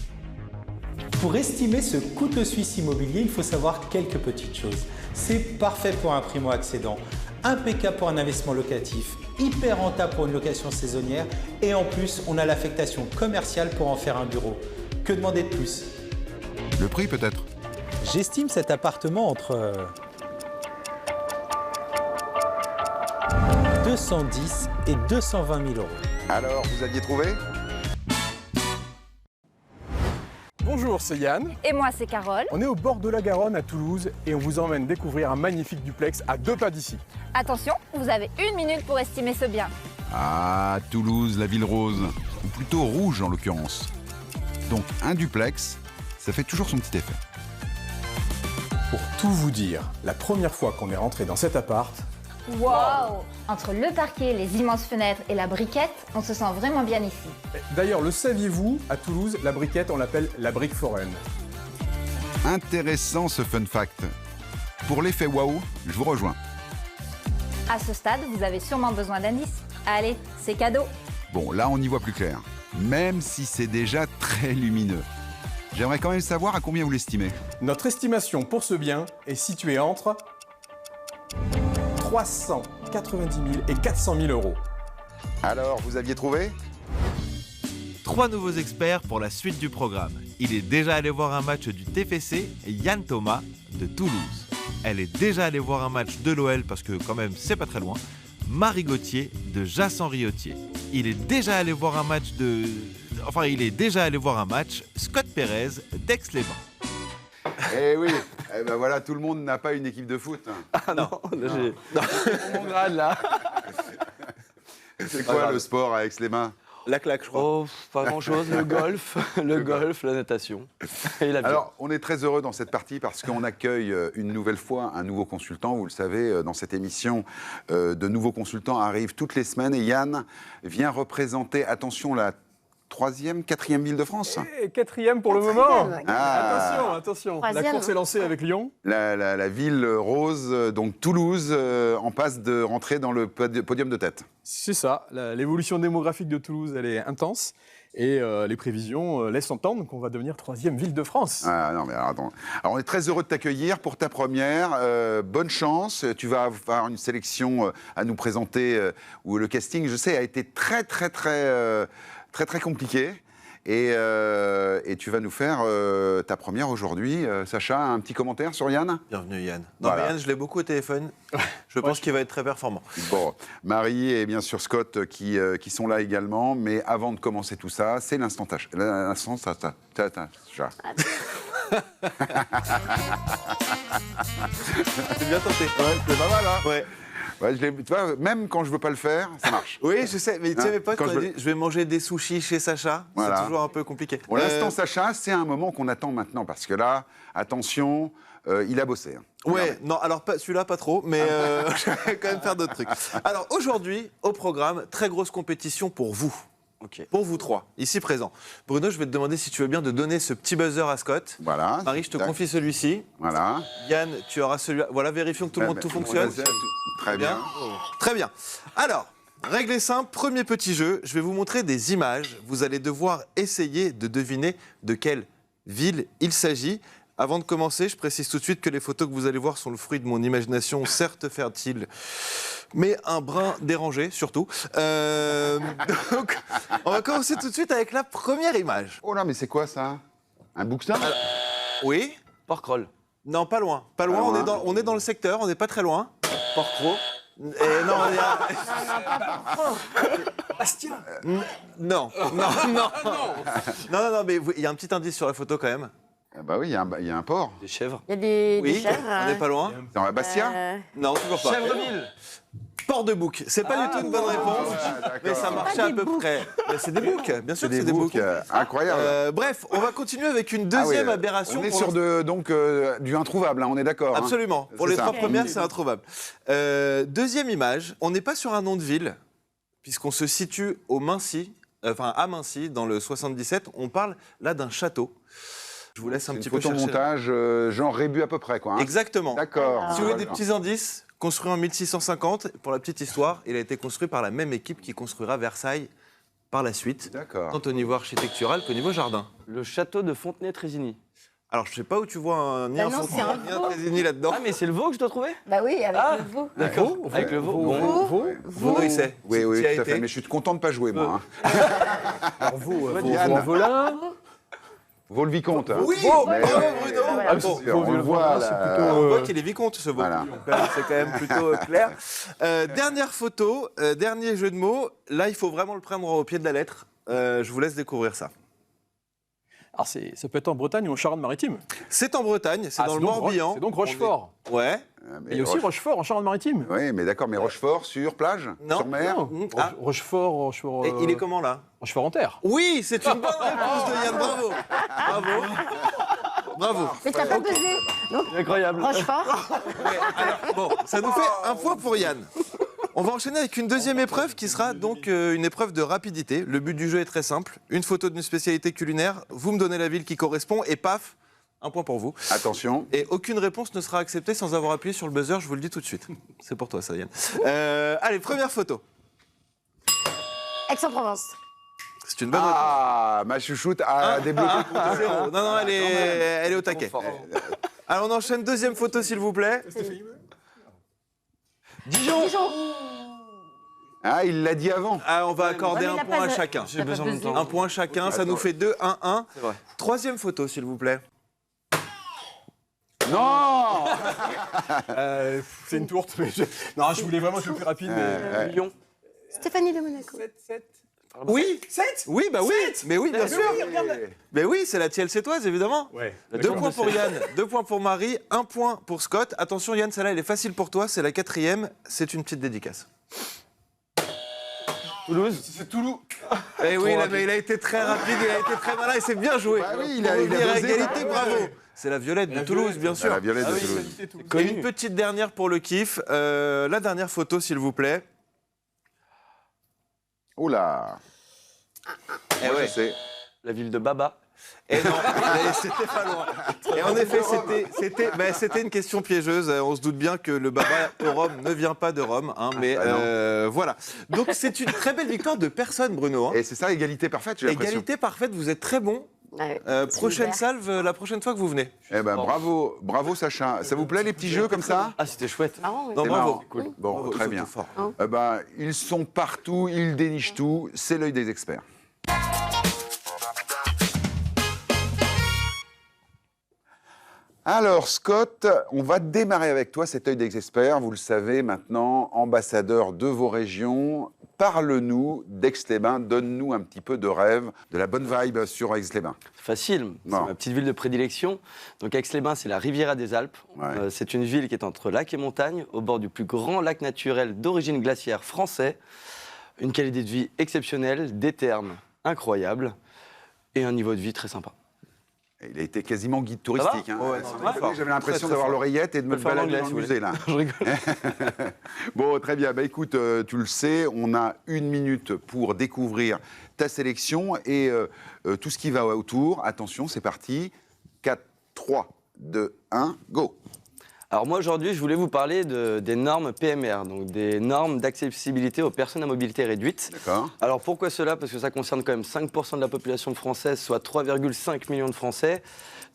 Speaker 9: Pour estimer ce couteau suisse immobilier, il faut savoir quelques petites choses. C'est parfait pour un primo-accédant, impeccable pour un investissement locatif, hyper rentable pour une location saisonnière et en plus, on a l'affectation commerciale pour en faire un bureau. Que demander de plus?
Speaker 3: Le prix peut-être?
Speaker 9: J'estime cet appartement entre 210 et 220 000 €.
Speaker 3: Alors, vous aviez trouvé?
Speaker 10: Bonjour, c'est Yann.
Speaker 11: Et moi, c'est Carole.
Speaker 10: On est au bord de la Garonne à Toulouse et on vous emmène découvrir un magnifique duplex à 2 pas d'ici.
Speaker 11: Attention, vous avez 1 minute pour estimer ce bien.
Speaker 3: Ah, Toulouse, la ville rose. Ou plutôt rouge en l'occurrence. Donc un duplex, ça fait toujours son petit effet.
Speaker 10: Pour tout vous dire, la première fois qu'on est rentré dans cet appart,
Speaker 11: Wow. Entre le parquet, les immenses fenêtres et la briquette, on se sent vraiment bien ici.
Speaker 10: d'ailleurs le saviez-vous, à Toulouse, la briquette on l'appelle la brique foraine.
Speaker 3: Intéressant ce fun fact. Pour l'effet waouh, je vous rejoins.
Speaker 11: À ce stade, vous avez sûrement besoin d'indices. Allez, c'est cadeau.
Speaker 3: Bon, là on y voit plus clair. Même si c'est déjà très lumineux. J'aimerais quand même savoir à combien vous l'estimez.
Speaker 10: Notre estimation pour ce bien est située entre 390 000 et 400 000 €.
Speaker 3: Alors, vous aviez trouvé?
Speaker 2: 3 nouveaux experts pour la suite du programme. Il est déjà allé voir un match du TFC, Yann Thomas de Toulouse. Elle est déjà allée voir un match de l'OL parce que quand même c'est pas très loin. Marie Gauthier de Jassan-Riotier. Il est déjà allé voir un match Scott Pérez d'Aix-les-Bains.
Speaker 3: Eh oui, eh ben voilà, tout le monde n'a pas une équipe de foot.
Speaker 6: Ah non, là, j'ai... Mon grade, là.
Speaker 3: C'est quoi le sport à Aix-les-Bains?
Speaker 12: La claque, je crois.
Speaker 6: Oh, pas grand-chose. Le golf, la natation et la vie.
Speaker 3: Alors, on est très heureux dans cette partie parce qu'on accueille une nouvelle fois un nouveau consultant. Vous le savez, dans cette émission, de nouveaux consultants arrivent toutes les semaines et Yann vient représenter, attention, la troisième, quatrième ville de France.
Speaker 12: Et quatrième pour le moment.
Speaker 3: Ah.
Speaker 12: Attention.
Speaker 4: Troisième.
Speaker 12: La course est lancée avec Lyon.
Speaker 3: La ville rose, donc Toulouse, en passe de rentrer dans le podium de tête.
Speaker 12: C'est ça. L'évolution démographique de Toulouse, elle est intense. Et les prévisions laissent entendre qu'on va devenir troisième ville de France.
Speaker 3: Ah non, mais alors, attends. Alors, on est très heureux de t'accueillir pour ta première. Bonne chance. Tu vas avoir une sélection à nous présenter où le casting, je sais, a été très compliqué. Et tu vas nous faire ta première aujourd'hui. Sacha, un petit commentaire sur Yann?
Speaker 2: Bienvenue Yann. Non,
Speaker 3: Voilà.
Speaker 2: mais Yann, je l'ai beaucoup au téléphone. Je pense qu'il va être très performant.
Speaker 3: Bon, Marie et bien sûr Scott qui sont là également. Mais avant de commencer tout ça, c'est l'instant Sacha. L'instant Sacha.
Speaker 2: C'est bien tenté.
Speaker 3: Ouais, c'est pas mal, hein?
Speaker 2: Ouais.
Speaker 3: Ouais, tu vois, même quand je veux pas le faire, ça marche.
Speaker 2: Oui, je sais, mais tu sais, mes potes,
Speaker 3: Quand
Speaker 2: quand
Speaker 3: je
Speaker 2: on a dit je vais manger des sushis chez Sacha,
Speaker 3: Voilà.
Speaker 2: c'est toujours un peu compliqué.
Speaker 3: Bon, l'instant Sacha, c'est un moment qu'on attend maintenant parce que là, attention, il a bossé. Hein.
Speaker 2: Ouais, non, alors celui-là, pas trop, mais je vais quand même faire d'autres trucs. Alors aujourd'hui, au programme, très grosse compétition pour vous. Pour vous trois, ici présents. Bruno, je vais te demander si tu veux bien de donner ce petit buzzer à Scott.
Speaker 3: Voilà.
Speaker 2: Marie, je te confie celui-ci.
Speaker 3: Voilà.
Speaker 2: Yann, tu auras celui-là. Voilà, vérifions que tout le monde, tout fonctionne.
Speaker 3: Très bien.
Speaker 2: Très bien. Alors, règle est simple, premier petit jeu, je vais vous montrer des images. Vous allez devoir essayer de deviner de quelle ville il s'agit. Avant de commencer, je précise tout de suite que les photos que vous allez voir sont le fruit de mon imagination, certes fertile, mais un brin dérangé surtout. Donc, on va commencer tout de suite avec la première image.
Speaker 3: Oh là, mais c'est quoi ça? Un bouquetin?
Speaker 2: Oui.
Speaker 13: Porquerolles.
Speaker 2: Non, pas loin. Pas loin, on est dans le secteur, on n'est pas très loin.
Speaker 13: Porquerolles.
Speaker 2: Non, il y a...
Speaker 12: Bastien.
Speaker 2: Non, mais il y a un petit indice sur la photo quand même.
Speaker 3: Bah oui, il y a un port.
Speaker 13: Des chèvres.
Speaker 4: Il y a des
Speaker 2: Oui,
Speaker 4: chèvres.
Speaker 2: on n'est pas loin.
Speaker 3: Dans la Bastia?
Speaker 2: Non, toujours pas.
Speaker 13: Chèvreville.
Speaker 2: Port de bouc. C'est pas du tout une bonne réponse, mais ça marchait à peu près. Mais c'est des boucs, bien sûr que c'est des boucs.
Speaker 3: Incroyable.
Speaker 2: Bref, on va continuer avec une deuxième aberration.
Speaker 3: On est sur du introuvable, hein, on est d'accord.
Speaker 2: Absolument.
Speaker 3: Hein.
Speaker 2: Pour les
Speaker 3: ça.
Speaker 2: trois premières, c'est introuvable. Deuxième image, on n'est pas sur un nom de ville, puisqu'on se situe à Mincy, dans le 77. On parle là d'un château. Je vous laisse un petit peu chercher.
Speaker 3: Photomontage, genre Rébus à peu près, quoi. Hein.
Speaker 2: Exactement.
Speaker 3: D'accord.
Speaker 2: Si vous voulez des petits indices, construit en 1650, pour la petite histoire, il a été construit par la même équipe qui construira Versailles par la suite.
Speaker 3: D'accord.
Speaker 2: Tant au niveau architectural qu'au niveau jardin.
Speaker 13: Le château de Fontenay-Trésigny.
Speaker 2: Alors, je ne sais pas où tu vois un
Speaker 4: non, c'est un veau.
Speaker 2: Trésigny là-dedans.
Speaker 13: Ah, mais c'est le veau que je dois trouver?
Speaker 11: Bah oui, avec le veau.
Speaker 13: D'accord. Avec le veau.
Speaker 2: Bruno, il sait.
Speaker 3: Oui,
Speaker 2: Tu y as
Speaker 3: tout à
Speaker 2: été.
Speaker 3: fait. Mais je suis content de ne pas jouer, moi. Hein.
Speaker 12: Alors, veau,
Speaker 3: Yann.
Speaker 12: Volin.
Speaker 3: Vaut le vicomte. Hein.
Speaker 2: Oui,
Speaker 3: Mais,
Speaker 2: bravo,
Speaker 3: ouais.
Speaker 2: Bruno.
Speaker 3: Ah,
Speaker 2: Bon,
Speaker 3: c'est sûr, on le voit,
Speaker 12: c'est
Speaker 3: là.
Speaker 12: plutôt,
Speaker 2: on voit qu'il est vicomte, ce veau.
Speaker 3: Voilà.
Speaker 2: C'est quand même plutôt clair. Dernière photo, dernier jeu de mots. Là, il faut vraiment le prendre au pied de la lettre. Je vous laisse découvrir ça.
Speaker 12: Alors, ça peut être en Bretagne ou en Charente-Maritime.
Speaker 2: C'est en Bretagne, c'est dans le Morbihan.
Speaker 12: C'est donc Rochefort.
Speaker 2: Ouais.
Speaker 12: Et il y a aussi Rochefort en Charente-Maritime.
Speaker 3: Oui, mais d'accord, mais Rochefort sur plage?
Speaker 2: Non.
Speaker 3: Sur mer?
Speaker 12: Non.
Speaker 2: Ah.
Speaker 12: Rochefort.
Speaker 2: Et il est comment là?
Speaker 12: Rochefort en terre.
Speaker 2: Oui, c'est une bonne réponse de Yann, bravo. Bravo.
Speaker 11: Mais t'as pas buzzé.
Speaker 13: Incroyable.
Speaker 11: Rochefort.
Speaker 2: Ouais, alors, bon, ça nous fait un point pour Yann. On va enchaîner avec une deuxième épreuve qui sera donc une épreuve de rapidité. Le but du jeu est très simple. Une photo d'une spécialité culinaire, vous me donnez la ville qui correspond et paf, un point pour vous.
Speaker 3: Attention.
Speaker 2: Et aucune réponse ne sera acceptée sans avoir appuyé sur le buzzer, je vous le dis tout de suite. C'est pour toi ça, Yann. Allez, première photo.
Speaker 11: Aix-en-Provence.
Speaker 2: C'est une bonne réponse.
Speaker 3: Ah, ma chouchoute a débloqué le compteur.
Speaker 2: Zéro. Non, elle est au taquet. Alors on enchaîne, deuxième photo s'il vous plaît.
Speaker 13: Dijon.
Speaker 3: Ah, il l'a dit avant.
Speaker 2: Ah, on va accorder
Speaker 11: Ouais, mais
Speaker 2: un
Speaker 11: il a
Speaker 2: point
Speaker 11: pas
Speaker 2: à
Speaker 11: de-
Speaker 2: chacun.
Speaker 13: J'ai besoin de temps.
Speaker 2: Un point chacun, ça nous fait 2-1-1.
Speaker 13: C'est vrai.
Speaker 2: Troisième photo s'il vous plaît.
Speaker 3: Non.
Speaker 12: C'est une tourte, mais non, je voulais vraiment être le plus rapide. Mais...
Speaker 13: Lyon.
Speaker 4: Stéphanie de Monaco.
Speaker 12: 7.
Speaker 2: Oui.
Speaker 12: 7.
Speaker 2: Oui, bah oui. Mais oui, bien sûr.
Speaker 3: Oui.
Speaker 2: Mais oui, c'est la tielle sétoise évidemment.
Speaker 12: Ouais.
Speaker 2: 2 points pour Yann, 2 points pour Marie, 1 point pour Scott. Attention Yann, celle-là elle est facile pour toi, c'est la quatrième, c'est une petite dédicace.
Speaker 13: Toulouse.
Speaker 12: C'est Toulouse.
Speaker 2: Eh oui, là, mais il a été très rapide, il a été très malin et c'est bien joué.
Speaker 3: Bah oui, il a
Speaker 2: Pour revenir à
Speaker 3: dosé.
Speaker 2: égalité, bravo. C'est la violette de Toulouse, bien sûr.
Speaker 3: La violette
Speaker 13: Ah
Speaker 3: de
Speaker 13: oui,
Speaker 3: Toulouse.
Speaker 2: Et une petite dernière pour le kiff. La dernière photo, s'il vous plaît.
Speaker 3: Oh là. Moi, je sais.
Speaker 13: La ville de Baba.
Speaker 2: Et non, mais c'était pas loin. Et en effet, c'était une question piégeuse. On se doute bien que le baba au Rhum ne vient pas de Rome, hein, mais voilà. Donc c'est une très belle victoire de personne, Bruno. Hein.
Speaker 3: Et c'est ça, égalité parfaite, j'ai l'impression.
Speaker 2: Égalité parfaite, vous êtes très bon. Prochaine salve, la prochaine fois que vous venez.
Speaker 3: Eh ben bravo Sacha. Ça vous plaît les petits jeux comme ça?
Speaker 13: Ah, c'était chouette.
Speaker 4: Marrant, oui.
Speaker 2: Non,
Speaker 3: C'est
Speaker 2: bravo.
Speaker 3: marrant.
Speaker 2: Cool.
Speaker 3: Bon,
Speaker 2: Bravo,
Speaker 3: très
Speaker 2: ils sont
Speaker 3: bien.
Speaker 2: tout forts.
Speaker 3: Eh ben, ils sont partout, ils dénichent tout. C'est l'œil des experts. Alors Scott, on va démarrer avec toi cet œil des experts. Vous le savez maintenant, ambassadeur de vos régions. Parle-nous d'Aix-les-Bains, donne-nous un petit peu de rêve, de la bonne vibe sur Aix-les-Bains.
Speaker 13: Facile, c'est
Speaker 3: Non.
Speaker 13: ma petite ville de prédilection. Donc Aix-les-Bains, c'est la Riviera des Alpes.
Speaker 3: Ouais.
Speaker 13: C'est une ville qui est entre lac et montagne, au bord du plus grand lac naturel d'origine glaciaire français. Une qualité de vie exceptionnelle, des thermes incroyables et un niveau de vie très sympa.
Speaker 3: Il a été quasiment guide touristique. Hein.
Speaker 2: Ouais,
Speaker 3: Sans
Speaker 2: très
Speaker 3: déconner,
Speaker 2: fort.
Speaker 3: j'avais l'impression
Speaker 2: Très, très
Speaker 3: d'avoir
Speaker 2: fort.
Speaker 3: l'oreillette et de me
Speaker 13: Je peux le faire en
Speaker 3: balader dans
Speaker 13: anglais,
Speaker 3: le
Speaker 13: si
Speaker 3: musée là.
Speaker 13: Je rigole.
Speaker 3: Bon, très bien. Bah, écoute, tu le sais, on a 1 minute pour découvrir ta sélection et tout ce qui va autour. Attention, c'est parti. 4, 3, 2, 1, go.
Speaker 13: Alors moi aujourd'hui, je voulais vous parler des normes PMR, donc des normes d'accessibilité aux personnes à mobilité réduite.
Speaker 3: D'accord.
Speaker 13: Alors pourquoi cela? Parce que ça concerne quand même 5% de la population française, soit 3,5 millions de Français.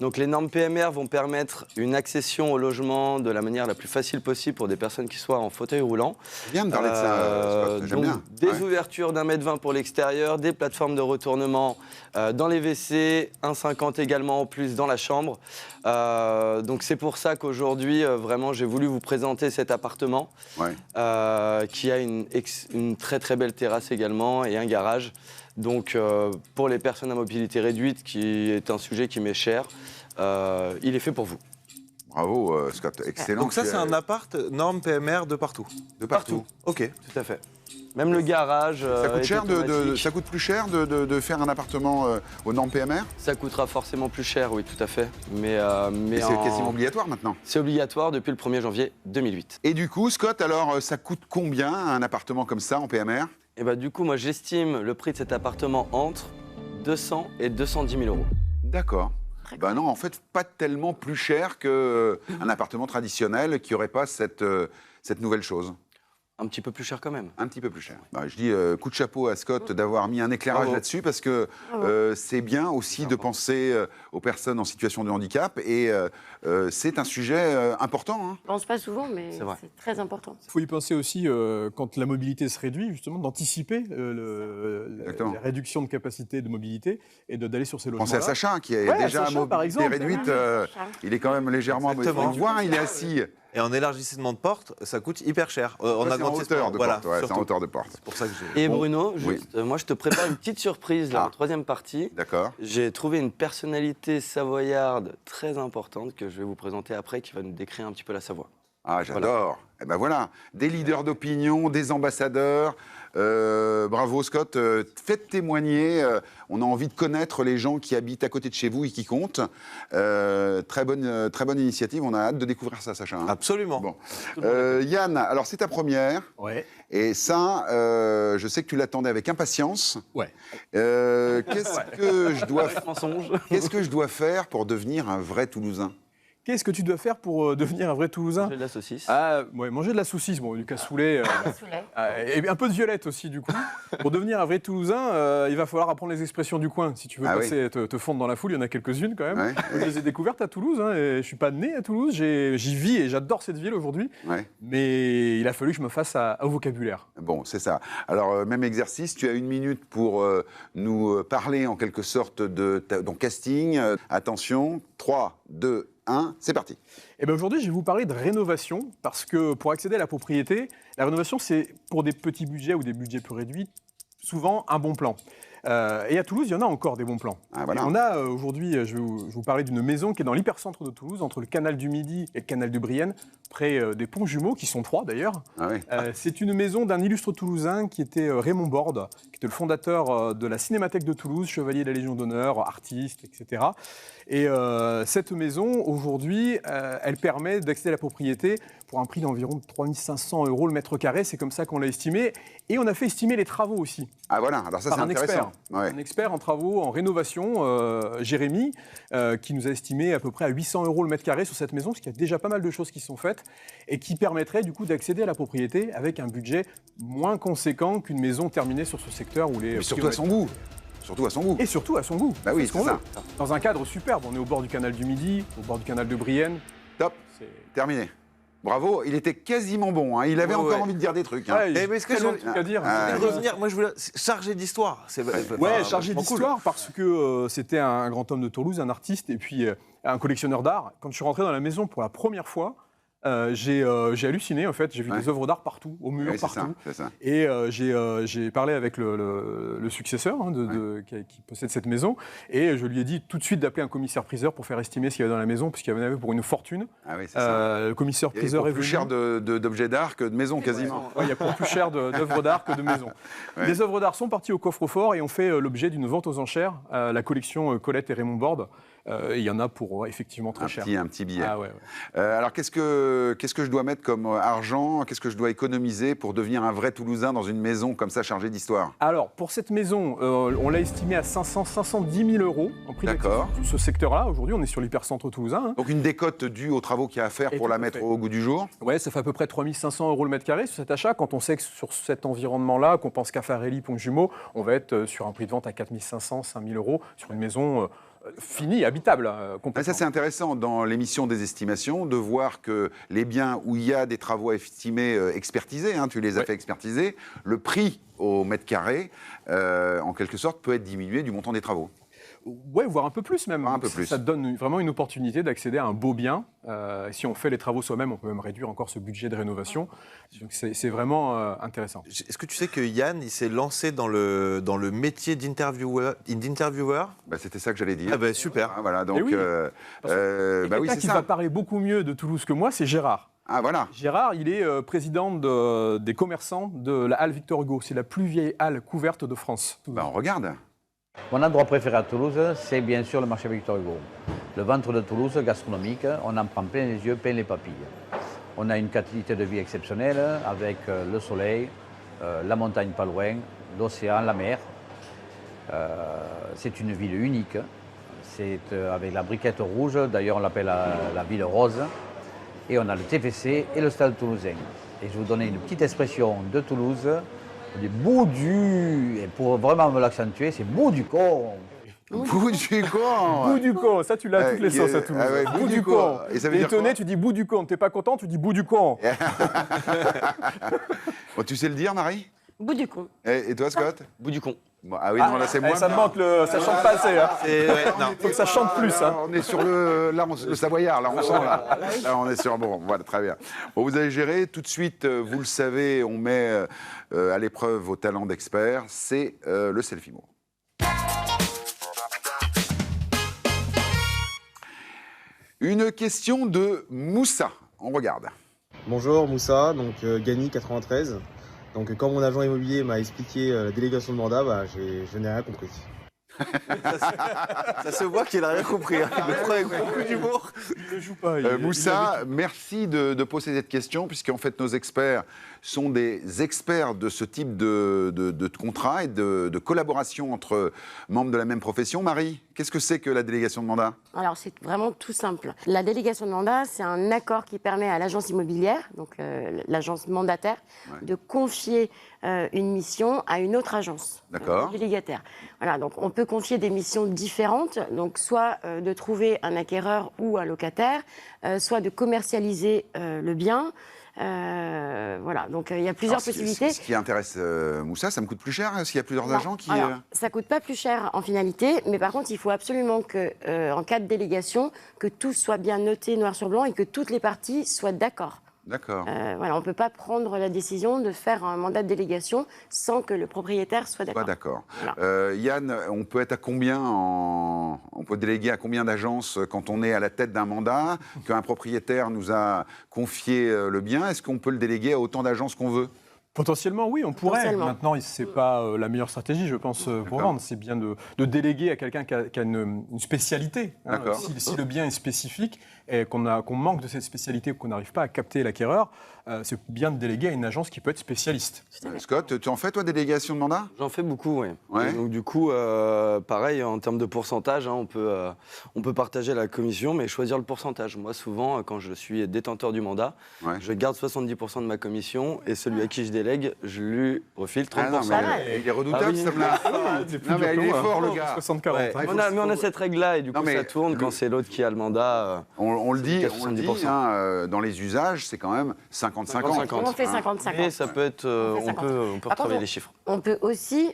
Speaker 13: Donc les normes PMR vont permettre une accession au logement de la manière la plus facile possible pour des personnes qui soient en fauteuil roulant.
Speaker 3: Viens me parler de ça, Scott, j'aime
Speaker 13: donc,
Speaker 3: bien.
Speaker 13: Des
Speaker 3: Ouais.
Speaker 13: ouvertures d'1,20 m pour l'extérieur, des plateformes de retournement dans les WC, 1,50 également en plus dans la chambre. Donc c'est pour ça qu'aujourd'hui, vraiment, j'ai voulu vous présenter cet appartement
Speaker 3: Ouais.
Speaker 13: qui a une très très belle terrasse également et un garage. Donc pour les personnes à mobilité réduite, qui est un sujet qui m'est cher, il est fait pour vous.
Speaker 3: Bravo, Scott. Excellent.
Speaker 2: Donc ça, c'est un appart norme PMR de partout.
Speaker 3: De partout.
Speaker 2: Ok.
Speaker 13: Tout à fait. Même le garage.
Speaker 3: Ça coûte
Speaker 13: est
Speaker 3: cher
Speaker 13: automatique.
Speaker 3: ça coûte plus cher de faire un appartement aux normes PMR?
Speaker 13: Ça coûtera forcément plus cher, oui, tout à fait. Mais
Speaker 3: Et c'est quasiment obligatoire maintenant.
Speaker 13: C'est obligatoire depuis le 1er janvier 2008.
Speaker 3: Et du coup, Scott, alors ça coûte combien un appartement comme ça en PMR?
Speaker 13: Et bah du coup, moi j'estime le prix de cet appartement entre 200 et 210 000 euros.
Speaker 3: D'accord. Ben non, en fait, pas tellement plus cher qu'un appartement traditionnel qui n'aurait pas cette nouvelle chose.
Speaker 13: Un petit peu plus cher quand même.
Speaker 3: Un petit peu plus cher. Ben, je dis coup de chapeau à Scott d'avoir mis un éclairage
Speaker 13: Bravo.
Speaker 3: là-dessus parce que c'est bien aussi de penser aux personnes en situation de handicap et c'est un sujet important. Hein.
Speaker 4: Je pense pas souvent, mais
Speaker 13: C'est vrai.
Speaker 4: c'est très important.
Speaker 12: Il faut y penser aussi, quand la mobilité se réduit, justement, d'anticiper
Speaker 3: Exactement.
Speaker 12: la réduction de capacité de mobilité et d'aller sur ces logements.
Speaker 3: Pensez à Sacha, qui est
Speaker 12: Ouais, à
Speaker 3: déjà à
Speaker 12: Sacha, par
Speaker 3: mobilité
Speaker 12: exemple.
Speaker 3: réduite.
Speaker 4: Sacha.
Speaker 3: Il est quand même légèrement...
Speaker 2: Exactement.
Speaker 3: On le voit, hein, il est assis.
Speaker 2: Et en élargissement de porte, ça coûte hyper cher.
Speaker 3: Ouais, c'est en
Speaker 2: agrandissement,
Speaker 3: hauteur de
Speaker 2: voilà,
Speaker 3: porte. Ouais, c'est en
Speaker 2: surtout.
Speaker 3: hauteur de porte.
Speaker 2: C'est pour ça que j'ai...
Speaker 13: Et
Speaker 3: Bon,
Speaker 13: Bruno,
Speaker 3: oui.
Speaker 13: juste, moi je te prépare une petite surprise là,
Speaker 3: Ah.
Speaker 13: en troisième partie.
Speaker 3: D'accord.
Speaker 13: J'ai trouvé une personnalité savoyarde très importante que je vais vous présenter après, qui va nous décrire un petit peu la Savoie.
Speaker 3: Ah, j'adore. Eh ben voilà, des leaders d'opinion, des ambassadeurs. Bravo Scott, faites témoigner. On a envie de connaître les gens qui habitent à côté de chez vous et qui comptent. Très bonne initiative. On a hâte de découvrir ça, Sacha. Hein.
Speaker 2: Absolument.
Speaker 3: Bon. Yann, alors c'est ta première.
Speaker 12: Ouais.
Speaker 3: Et ça, je sais que tu l'attendais avec impatience.
Speaker 12: Ouais.
Speaker 3: Qu'est-ce que je dois
Speaker 13: Mensonge.
Speaker 3: Qu'est-ce que je dois faire pour devenir un vrai Toulousain?
Speaker 12: Qu'est-ce que tu dois faire pour devenir un vrai Toulousain?
Speaker 13: J'ai de la saucisse.
Speaker 12: Ouais, manger de la saucisse, bon, du cassoulet,
Speaker 4: Soulet.
Speaker 12: et un peu de violette aussi, du coup. Pour devenir un vrai Toulousain, il va falloir apprendre les expressions du coin. Si tu veux
Speaker 3: Ah
Speaker 12: passer, te fondre dans la foule, il y en a quelques-unes quand même.
Speaker 3: Ouais.
Speaker 12: Je les ai découvertes à Toulouse, hein, et je suis pas né à Toulouse, j'y vis et j'adore cette ville aujourd'hui.
Speaker 3: Ouais.
Speaker 12: Mais il a fallu que je me fasse au vocabulaire.
Speaker 3: Bon, c'est ça. Alors, même exercice, tu as 1 minute pour nous parler en quelque sorte de ton casting. Attention, 3, 2, 1, c'est parti.
Speaker 12: Et bien aujourd'hui, je vais vous parler de rénovation, parce que pour accéder à la propriété, la rénovation, c'est pour des petits budgets ou des budgets plus réduits, souvent un bon plan. Et à Toulouse, il y en a encore des bons plans.
Speaker 3: Ah, voilà.
Speaker 12: Et on a aujourd'hui, je vais vous parler d'une maison qui est dans l'hypercentre de Toulouse, entre le canal du Midi et le canal de Brienne, près des ponts jumeaux, qui sont 3 d'ailleurs.
Speaker 3: Ah oui.
Speaker 12: C'est une maison d'un illustre Toulousain qui était Raymond Borde, qui était le fondateur de la Cinémathèque de Toulouse, chevalier de la Légion d'honneur, artiste, etc. Et cette maison, aujourd'hui, elle permet d'accéder à la propriété pour un prix d'environ 3 500 € le mètre carré. C'est comme ça qu'on l'a estimé. Et on a fait estimer les travaux aussi.
Speaker 3: Ah voilà, alors ça
Speaker 12: Par
Speaker 3: c'est
Speaker 12: un
Speaker 3: intéressant.
Speaker 12: expert.
Speaker 3: Ouais.
Speaker 12: Un expert en travaux, en rénovation, Jérémy, qui nous a estimé à peu près à 800 € le mètre carré sur cette maison, parce qu'il y a déjà pas mal de choses qui sont faites, et qui permettrait du coup d'accéder à la propriété avec un budget moins conséquent qu'une maison terminée sur ce secteur où les...
Speaker 3: Mais surtout à son goût. Surtout à son goût.
Speaker 12: Et surtout à son goût.
Speaker 3: Bah oui,
Speaker 12: ce qu'on
Speaker 3: c'est
Speaker 12: veut.
Speaker 3: ça.
Speaker 12: Dans un cadre superbe, on est au bord du canal du Midi, au bord du canal de Brienne.
Speaker 3: Top, terminé. Bravo, il était quasiment bon, hein. Il avait encore envie de dire des trucs. Hein.
Speaker 12: Ouais,
Speaker 2: mais ce que je
Speaker 12: trucs à dire.
Speaker 2: revenir, moi je voulais charger d'histoire.
Speaker 12: Ouais, chargé d'histoire parce que c'était un grand homme de Toulouse, un artiste et puis un collectionneur d'art. Quand je suis rentré dans la maison pour la première fois, j'ai halluciné en fait. J'ai vu des œuvres d'art partout, au mur, partout.
Speaker 3: Ça.
Speaker 12: Et j'ai parlé avec le successeur qui possède cette maison et je lui ai dit tout de suite d'appeler un commissaire-priseur pour faire estimer ce qu'il y avait dans la maison puisqu'il y en avait pour une fortune.
Speaker 3: Ah oui, c'est ça.
Speaker 12: Le commissaire-priseur est
Speaker 3: plus cher d'objets d'art que de maisons quasiment.
Speaker 12: Il y a beaucoup plus cher d'œuvres d'art que de maisons.
Speaker 3: Ouais.
Speaker 12: Les œuvres d'art sont parties au coffre-fort et ont fait l'objet d'une vente aux enchères. La collection Colette et Raymond Borde. Il y en a pour effectivement très cher.
Speaker 3: Un petit billet.
Speaker 12: Ah ouais.
Speaker 3: Alors qu'est-ce que je dois mettre comme argent? Qu'est-ce que je dois économiser pour devenir un vrai Toulousain dans une maison comme ça chargée d'histoire?
Speaker 12: Alors pour cette maison, on l'a estimée à 510 000 € en prix
Speaker 3: D'accord.
Speaker 12: de ce secteur-là. Aujourd'hui, on est sur l'hypercentre toulousain. Hein.
Speaker 3: Donc une décote due aux travaux qu'il y a à faire pour la mettre au goût du jour?
Speaker 12: Ouais, ça fait à peu près 3 500 € le mètre carré sur cet achat. Quand on sait que sur cet environnement-là, qu'on pense Caffarelli, Pont-Jumeau, on va être sur un prix de vente à 4 500, 5 000 € sur une maison... fini, habitable.
Speaker 3: Ça, c'est intéressant dans l'émission des estimations de voir que les biens où il y a des travaux estimés expertisés, hein, tu les as fait expertiser, le prix au mètre carré, en quelque sorte, peut être diminué du montant des travaux.
Speaker 12: Ouais, voire un peu plus même.
Speaker 3: Un peu plus.
Speaker 12: Ça te donne vraiment une opportunité d'accéder à un beau bien. Si on fait les travaux soi-même, on peut même réduire encore ce budget de rénovation. Donc c'est vraiment intéressant.
Speaker 2: Est-ce que tu sais que Yann, il s'est lancé dans le métier d'intervieweur?
Speaker 3: Bah, c'était ça que j'allais dire.
Speaker 2: Ah bah, super.
Speaker 3: Ah, voilà, donc,
Speaker 12: Et oui.
Speaker 3: quelqu'un
Speaker 12: qui va parler beaucoup mieux de Toulouse que moi, c'est Gérard.
Speaker 3: Ah voilà.
Speaker 12: Gérard, il est président des commerçants de la halle Victor Hugo. C'est la plus vieille halle couverte de France.
Speaker 3: Bah, on regarde.
Speaker 14: Mon endroit préféré à Toulouse, c'est bien sûr le marché Victor Hugo. Le ventre de Toulouse, gastronomique, on en prend plein les yeux, plein les papilles. On a une qualité de vie exceptionnelle avec le soleil, la montagne pas loin, l'océan, la mer. C'est une ville unique. C'est avec la briquette rouge, d'ailleurs on l'appelle la ville rose. Et on a le TFC et le stade toulousain. Et je vais vous donner une petite expression de Toulouse. Du bout du... Et pour vraiment me l'accentuer, c'est bout du con.
Speaker 3: Bout du con.
Speaker 12: Bout du con, ça tu l'as à toutes les sauces à Toulouse.
Speaker 3: Ah ouais,
Speaker 12: bout du con.
Speaker 3: Et ça veut
Speaker 12: T'es
Speaker 3: dire
Speaker 12: étonné,
Speaker 3: quoi?
Speaker 12: tu dis bout du con. T'es pas content, tu dis bout du con.
Speaker 3: Bon, tu sais le dire, Marie?
Speaker 4: Bout du con.
Speaker 3: Et toi, Scott?
Speaker 13: Bout du con.
Speaker 3: Bon, ah oui, non, là c'est moi.
Speaker 12: Ça manque ça chante pas assez. Hein.
Speaker 3: Faut
Speaker 12: que ça chante plus. Hein.
Speaker 3: On est sur le Savoyard, là on sent là. Là on est sur voilà, très bien. Bon, vous avez géré tout de suite, vous le savez, on met à l'épreuve vos talents d'expert, c'est le selfie-mot. Une question de Moussa, on regarde.
Speaker 15: Bonjour Moussa, donc Gany 93. Donc quand mon agent immobilier m'a expliqué la délégation de mandat, je n'ai rien compris.
Speaker 2: Ça se voit qu'il n'a rien compris. Hein. Il le prend avec beaucoup d'humour.
Speaker 12: Il ne joue pas.
Speaker 3: Moussa, merci de poser cette question, puisqu'en fait nos experts sont des experts de ce type de contrat et de collaboration entre membres de la même profession. Marie, qu'est-ce que c'est que la délégation de mandat?
Speaker 4: Alors, c'est vraiment tout simple. La délégation de mandat, c'est un accord qui permet à l'agence immobilière, donc l'agence mandataire, de confier une mission à une autre agence délégataire. Voilà, donc on peut confier des missions différentes, donc soit de trouver un acquéreur ou un locataire, soit de commercialiser le bien. Voilà, donc il y a plusieurs possibilités.
Speaker 3: Ce qui intéresse Moussa, ça me coûte plus cher s'il y a plusieurs agents qui...
Speaker 4: Alors, ça ne coûte pas plus cher en finalité, mais par contre, il faut absolument que, en cas de délégation, que tout soit bien noté noir sur blanc et que toutes les parties soient d'accord.
Speaker 3: D'accord.
Speaker 4: Voilà, on ne peut pas prendre la décision de faire un mandat de délégation sans que le propriétaire soit d'accord.
Speaker 3: Pas d'accord.
Speaker 4: Voilà.
Speaker 3: Yann, on peut être à combien on peut déléguer à combien d'agences quand on est à la tête d'un mandat, qu'un propriétaire nous a confié le bien? Est-ce qu'on peut le déléguer à autant d'agences qu'on veut?
Speaker 12: Potentiellement, oui, on pourrait. Maintenant, ce n'est pas la meilleure stratégie, je pense, pour vendre. C'est bien de déléguer à quelqu'un qui a une spécialité. Hein. Si le bien est spécifique et qu'on manque de cette spécialité ou qu'on n'arrive pas à capter l'acquéreur, c'est bien de déléguer à une agence qui peut être spécialiste.
Speaker 3: Scott, tu en fais, toi, des délégations de mandat?
Speaker 13: J'en fais beaucoup, oui.
Speaker 3: Ouais.
Speaker 13: Donc, du coup, pareil, en termes de pourcentage, hein, on peut partager la commission, mais choisir le pourcentage. Moi, souvent, quand je suis détenteur du mandat, je garde 70% de ma commission et celui à qui je délègue, je lui refile 30%.
Speaker 3: Ah non, mais il est redoutable, ce homme-là. Non, mais il est fort, le gars.
Speaker 12: 60-40.
Speaker 3: Ouais.
Speaker 13: Mais on a cette règle-là et du coup, ça tourne quand c'est l'autre qui a le mandat.
Speaker 3: On le dit, hein, dans les usages, c'est quand même 50-50.
Speaker 4: On fait 50-50.
Speaker 13: Et ça peut être, on peut retravailler les chiffres.
Speaker 16: On peut aussi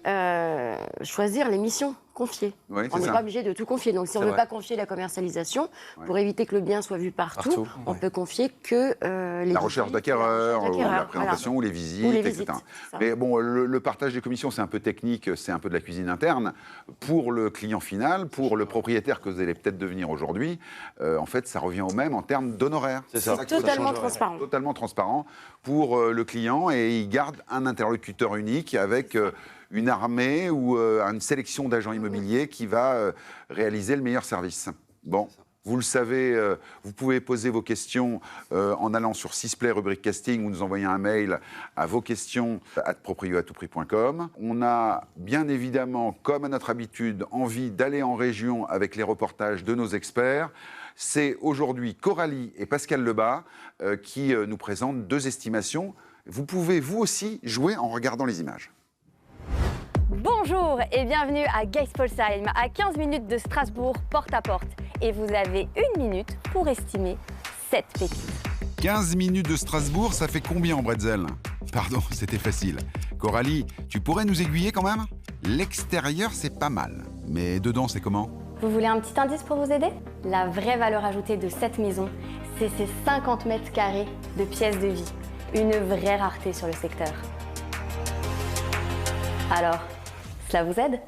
Speaker 16: choisir les missions confiées.
Speaker 3: Oui,
Speaker 16: on n'est pas obligé de tout confier. Donc si on ne veut pas confier la commercialisation, pour éviter que le bien soit vu partout. On peut confier que
Speaker 3: la recherche d'acquéreurs, ou la présentation, ou les visites, etc. Mais bon, le partage des commissions, c'est un peu technique, c'est un peu de la cuisine interne. Pour le client final, pour le propriétaire que vous allez peut-être devenir aujourd'hui, en fait, ça revient au même en termes d'honoraires.
Speaker 16: C'est totalement transparent.
Speaker 3: Totalement transparent pour le client, et il garde un interlocuteur unique avec une armée ou une sélection d'agents immobiliers qui va réaliser le meilleur service. Bon. Vous le savez, vous pouvez poser vos questions en allant sur Sisplay, rubrique casting, ou nous envoyer un mail à vosquestions@proprio-à-tout-prix.com. On a bien évidemment, comme à notre habitude, envie d'aller en région avec les reportages de nos experts. C'est aujourd'hui Coralie et Pascal Lebas qui nous présentent 2 estimations. Vous pouvez, vous aussi, jouer en regardant les images.
Speaker 4: Bonjour et bienvenue à Geispolsheim, à 15 minutes de Strasbourg, porte à porte. Et vous avez 1 minute pour estimer cette pépites.
Speaker 1: 15 minutes de Strasbourg, ça fait combien en bretzel? Pardon, c'était facile. Coralie, tu pourrais nous aiguiller quand même? L'extérieur, c'est pas mal. Mais dedans, c'est comment?
Speaker 4: Vous voulez un petit indice pour vous aider? La vraie valeur ajoutée de cette maison, c'est ces 50 mètres carrés de pièces de vie. Une vraie rareté sur le secteur. Alors, cela vous aide?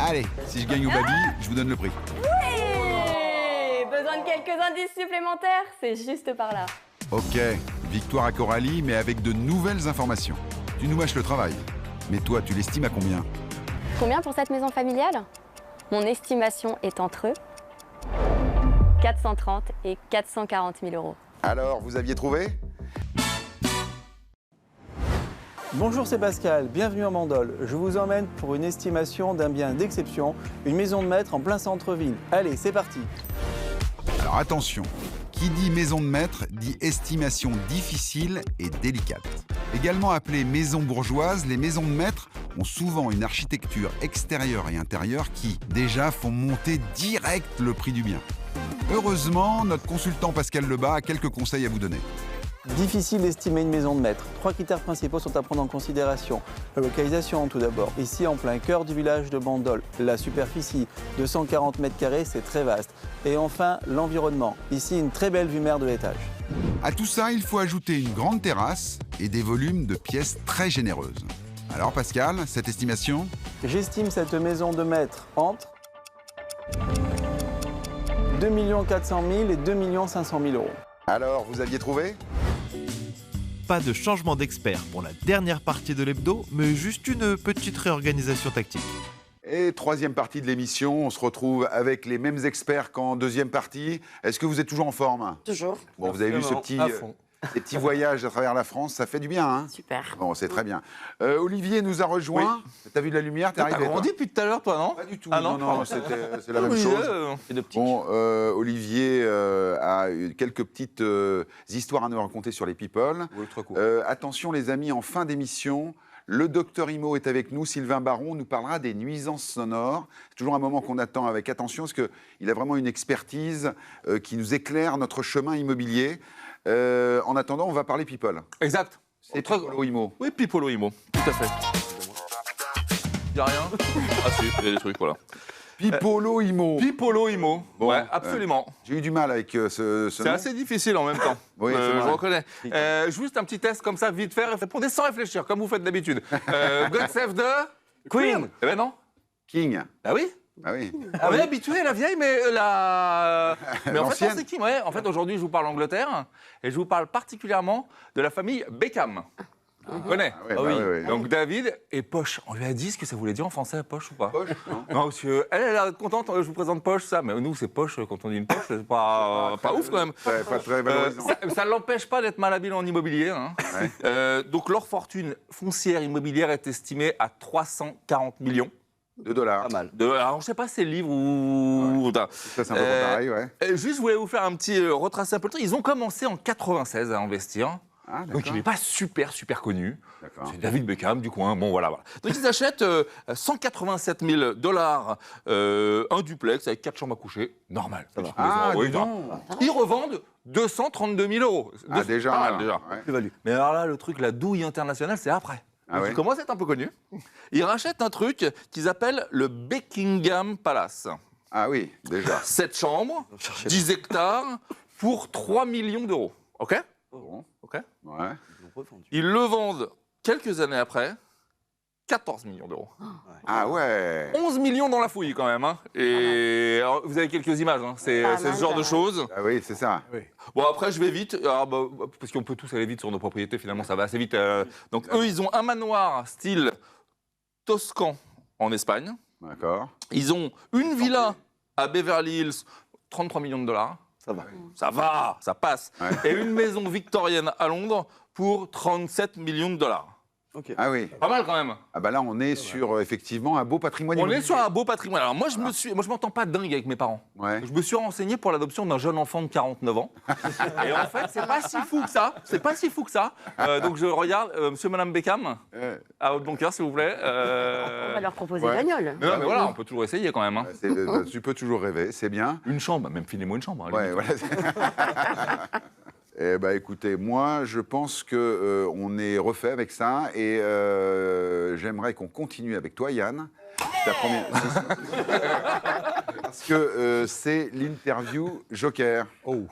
Speaker 1: Allez, si je gagne au baby, je vous donne le prix.
Speaker 4: Oui! Besoin de quelques indices supplémentaires? C'est juste par là.
Speaker 1: Ok, victoire à Coralie, mais avec de nouvelles informations. Tu nous mâches le travail. Mais toi, tu l'estimes à combien?
Speaker 4: Combien pour cette maison familiale? Mon estimation est entre 430 et 440 000 euros.
Speaker 3: Alors, vous aviez trouvé?
Speaker 17: Bonjour, c'est Pascal, bienvenue à Mandolle. Je vous emmène pour une estimation d'un bien d'exception, une maison de maître en plein centre-ville. Allez, c'est parti.
Speaker 1: Alors attention, qui dit maison de maître dit estimation difficile et délicate. Également appelées maisons bourgeoises, les maisons de maître ont souvent une architecture extérieure et intérieure qui, déjà, font monter direct le prix du bien. Heureusement, notre consultant Pascal Lebas a quelques conseils à vous donner.
Speaker 17: Difficile d'estimer une maison de maître. 3 critères principaux sont à prendre en considération. La localisation tout d'abord. Ici en plein cœur du village de Mandolle. La superficie, 240 mètres carrés, c'est très vaste. Et enfin, l'environnement. Ici une très belle vue mer de l'étage.
Speaker 1: À tout ça, il faut ajouter une grande terrasse et des volumes de pièces très généreuses. Alors Pascal, cette estimation?
Speaker 17: J'estime cette maison de maître entre 2 400 000 et 2 500 000 euros.
Speaker 3: Alors, vous aviez trouvé?
Speaker 2: Pas de changement d'expert pour la dernière partie de l'hebdo, mais juste une petite réorganisation tactique.
Speaker 3: Et 3e partie de l'émission, on se retrouve avec les mêmes experts qu'en 2e partie. Est-ce que vous êtes toujours en forme?
Speaker 16: Toujours.
Speaker 3: Bon, vous avez vu ces petits voyages à travers la France, ça fait du bien, hein?
Speaker 16: Super.
Speaker 3: Bon, c'est très bien. Olivier nous a rejoint. Oui. T'as vu de la lumière? T'es arrivé?
Speaker 6: T'as grandi depuis tout à l'heure, toi, non?
Speaker 3: Pas du tout.
Speaker 6: Ah
Speaker 3: non, c'est la même chose. Bon, Olivier a quelques petites histoires à nous raconter sur les people.
Speaker 6: Oui, très cool.
Speaker 3: Attention, les amis, en fin d'émission, le docteur Imo est avec nous. Sylvain Baron nous parlera des nuisances sonores. C'est toujours un moment qu'on attend avec attention parce qu'il a vraiment une expertise qui nous éclaire notre chemin immobilier. En attendant, on va parler people.
Speaker 6: Exact.
Speaker 3: C'est Pipolo Imo.
Speaker 6: Oui, Pipolo Imo, tout à fait. Il n'y a rien? Ah si, il y a des trucs, voilà.
Speaker 3: Pipolo Imo.
Speaker 6: Pipolo Imo, bon, ouais, absolument.
Speaker 3: J'ai eu du mal avec ce nom.
Speaker 6: C'est assez difficile en même temps.
Speaker 3: Oui,
Speaker 6: je reconnais. Juste un petit test comme ça, vite fait. Répondez sans réfléchir, comme vous faites d'habitude. God Save the Queen. Eh ben non.
Speaker 3: King.
Speaker 6: Ah oui?
Speaker 3: Ah oui.
Speaker 6: On est habitué, la vieille, mais la. Mais en fait,
Speaker 3: L'ancienne.
Speaker 6: c'est qui? Ouais, en fait, aujourd'hui, je vous parle Angleterre et je vous parle particulièrement de la famille Beckham. On connaît.
Speaker 3: Ah oui.
Speaker 6: Donc David et Poche. On lui a dit ce que ça voulait dire en français, Poche ou pas?
Speaker 3: Poche, non.
Speaker 6: Non, parce qu'elle, elle a l'air contente, je vous présente Poche, ça. Mais nous, c'est Poche, quand on dit une Poche, c'est pas ouf quand même.
Speaker 3: Pas très valorisant.
Speaker 6: Ça ne l'empêche pas d'être malhabile en immobilier. Hein. Donc leur fortune foncière immobilière est estimée à 340 millions.
Speaker 3: $2. Pas
Speaker 13: mal.
Speaker 6: Alors, je ne sais pas si c'est le livre ou...
Speaker 3: Ça, c'est un peu pareil, ouais.
Speaker 6: Juste, je voulais vous faire un petit retracer un peu le truc. Ils ont commencé en 96 à investir.
Speaker 3: Ah,
Speaker 6: donc, il n'est pas super connu.
Speaker 3: C'est
Speaker 6: David Beckham, du coin. Bon, voilà. Donc, ils achètent $187 000, un duplex avec 4 chambres à coucher. Normal.
Speaker 3: Ah,
Speaker 6: oui,
Speaker 3: dis donc.
Speaker 6: Ils revendent 232 000 euros.
Speaker 3: Ah, déjà,
Speaker 6: pas mal,
Speaker 3: là.
Speaker 6: déjà.
Speaker 3: Ouais.
Speaker 6: Mais alors là, le truc, la douille internationale, c'est après. Donc, il commence à être un peu connu. Ils rachètent un truc qu'ils appellent le Buckingham Palace.
Speaker 3: Ah oui, déjà.
Speaker 6: 7 chambres, 10 hectares, pour 3 millions d'euros. OK? OK?
Speaker 3: Ouais.
Speaker 6: Ils le vendent quelques années après, 14 millions d'euros.
Speaker 3: Ah ouais.
Speaker 6: 11 millions dans la fouille quand même. Hein. Et alors, vous avez quelques images, hein. C'est ce genre de choses.
Speaker 3: Ah oui, c'est ça.
Speaker 12: Oui.
Speaker 6: Bon, après, je vais vite, parce qu'on peut tous aller vite sur nos propriétés, finalement, ça va assez vite. Donc, eux, ils ont un manoir style toscan en Espagne.
Speaker 3: D'accord.
Speaker 6: Ils ont une villa à Beverly Hills, 33 millions de dollars. Ça va, ça passe.
Speaker 3: Ouais.
Speaker 6: Et une maison victorienne à Londres pour 37 millions de dollars.
Speaker 3: Ah oui.
Speaker 6: Pas mal quand même.
Speaker 3: Ah bah là, on est sur effectivement un beau patrimoine
Speaker 6: On
Speaker 3: immobilier.
Speaker 6: est sur un beau patrimoine. Alors moi, je m'entends pas dingue avec mes parents.
Speaker 3: Ouais.
Speaker 6: Je me suis renseigné pour l'adoption d'un jeune enfant de 49 ans. Et en fait, c'est pas si fou que ça. C'est pas si fou que ça. Donc je regarde, monsieur, madame Beckham, à votre bon cœur, s'il vous plaît.
Speaker 16: On va leur proposer une bagnole.
Speaker 6: Mais non, mais voilà, on peut toujours essayer quand même. Hein.
Speaker 3: Tu peux toujours rêver, c'est bien.
Speaker 6: Une chambre, même filez-moi une chambre. Hein,
Speaker 3: ouais, voilà. Eh ben, écoutez, moi, je pense que on est refait avec ça et j'aimerais qu'on continue avec toi, Yann. Ta première... Parce que c'est l'interview Joker.
Speaker 12: Oh.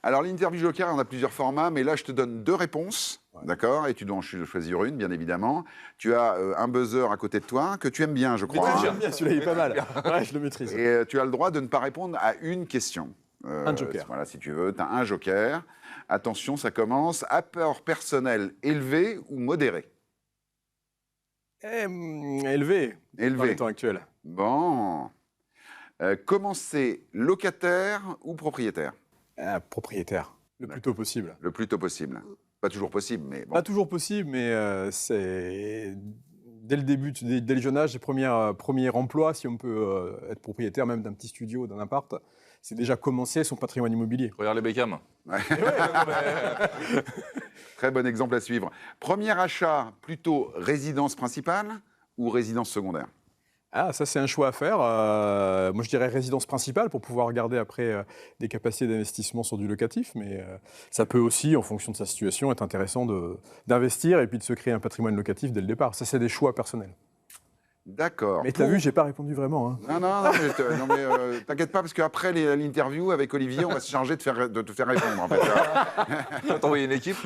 Speaker 3: Alors, l'interview Joker, on a plusieurs formats, mais là, je te donne 2 réponses. D'accord? Et tu dois en choisir une, bien évidemment. Tu as un buzzer à côté de toi que tu aimes bien, je crois.
Speaker 12: J'aime bien, celui-là, il est pas mal. Ouais, je le maîtrise.
Speaker 3: Et tu as le droit de ne pas répondre à une question.
Speaker 12: Un joker.
Speaker 3: Voilà, si tu veux, tu as un joker. Attention, ça commence. Apport personnel élevé ou modéré?
Speaker 12: Élevé.
Speaker 3: Élevé.
Speaker 12: Dans les temps actuels.
Speaker 3: Bon. Commencer locataire ou propriétaire?
Speaker 12: Propriétaire. Le plus tôt possible.
Speaker 3: Le plus tôt possible. Pas toujours possible, mais bon.
Speaker 12: Pas toujours possible, mais c'est dès le début, dès le jeune âge, les premiers emplois, si on peut être propriétaire même d'un petit studio, d'un appart, c'est déjà commencer son patrimoine immobilier.
Speaker 6: Regarde les Beckham.
Speaker 3: Ouais. Très bon exemple à suivre. Premier achat, plutôt résidence principale ou résidence secondaire?
Speaker 12: Ah, ça, c'est un choix à faire. Moi, je dirais résidence principale pour pouvoir garder après des capacités d'investissement sur du locatif. Mais ça peut aussi, en fonction de sa situation, être intéressant d'investir et puis de se créer un patrimoine locatif dès le départ. Ça, c'est des choix personnels.
Speaker 3: D'accord.
Speaker 12: Mais tu as vu, je n'ai pas répondu vraiment. Hein.
Speaker 3: Non, mais t'inquiète pas, parce qu'après l'interview avec Olivier, on va se charger de te faire répondre. En fait.
Speaker 6: On va t'envoyer une équipe.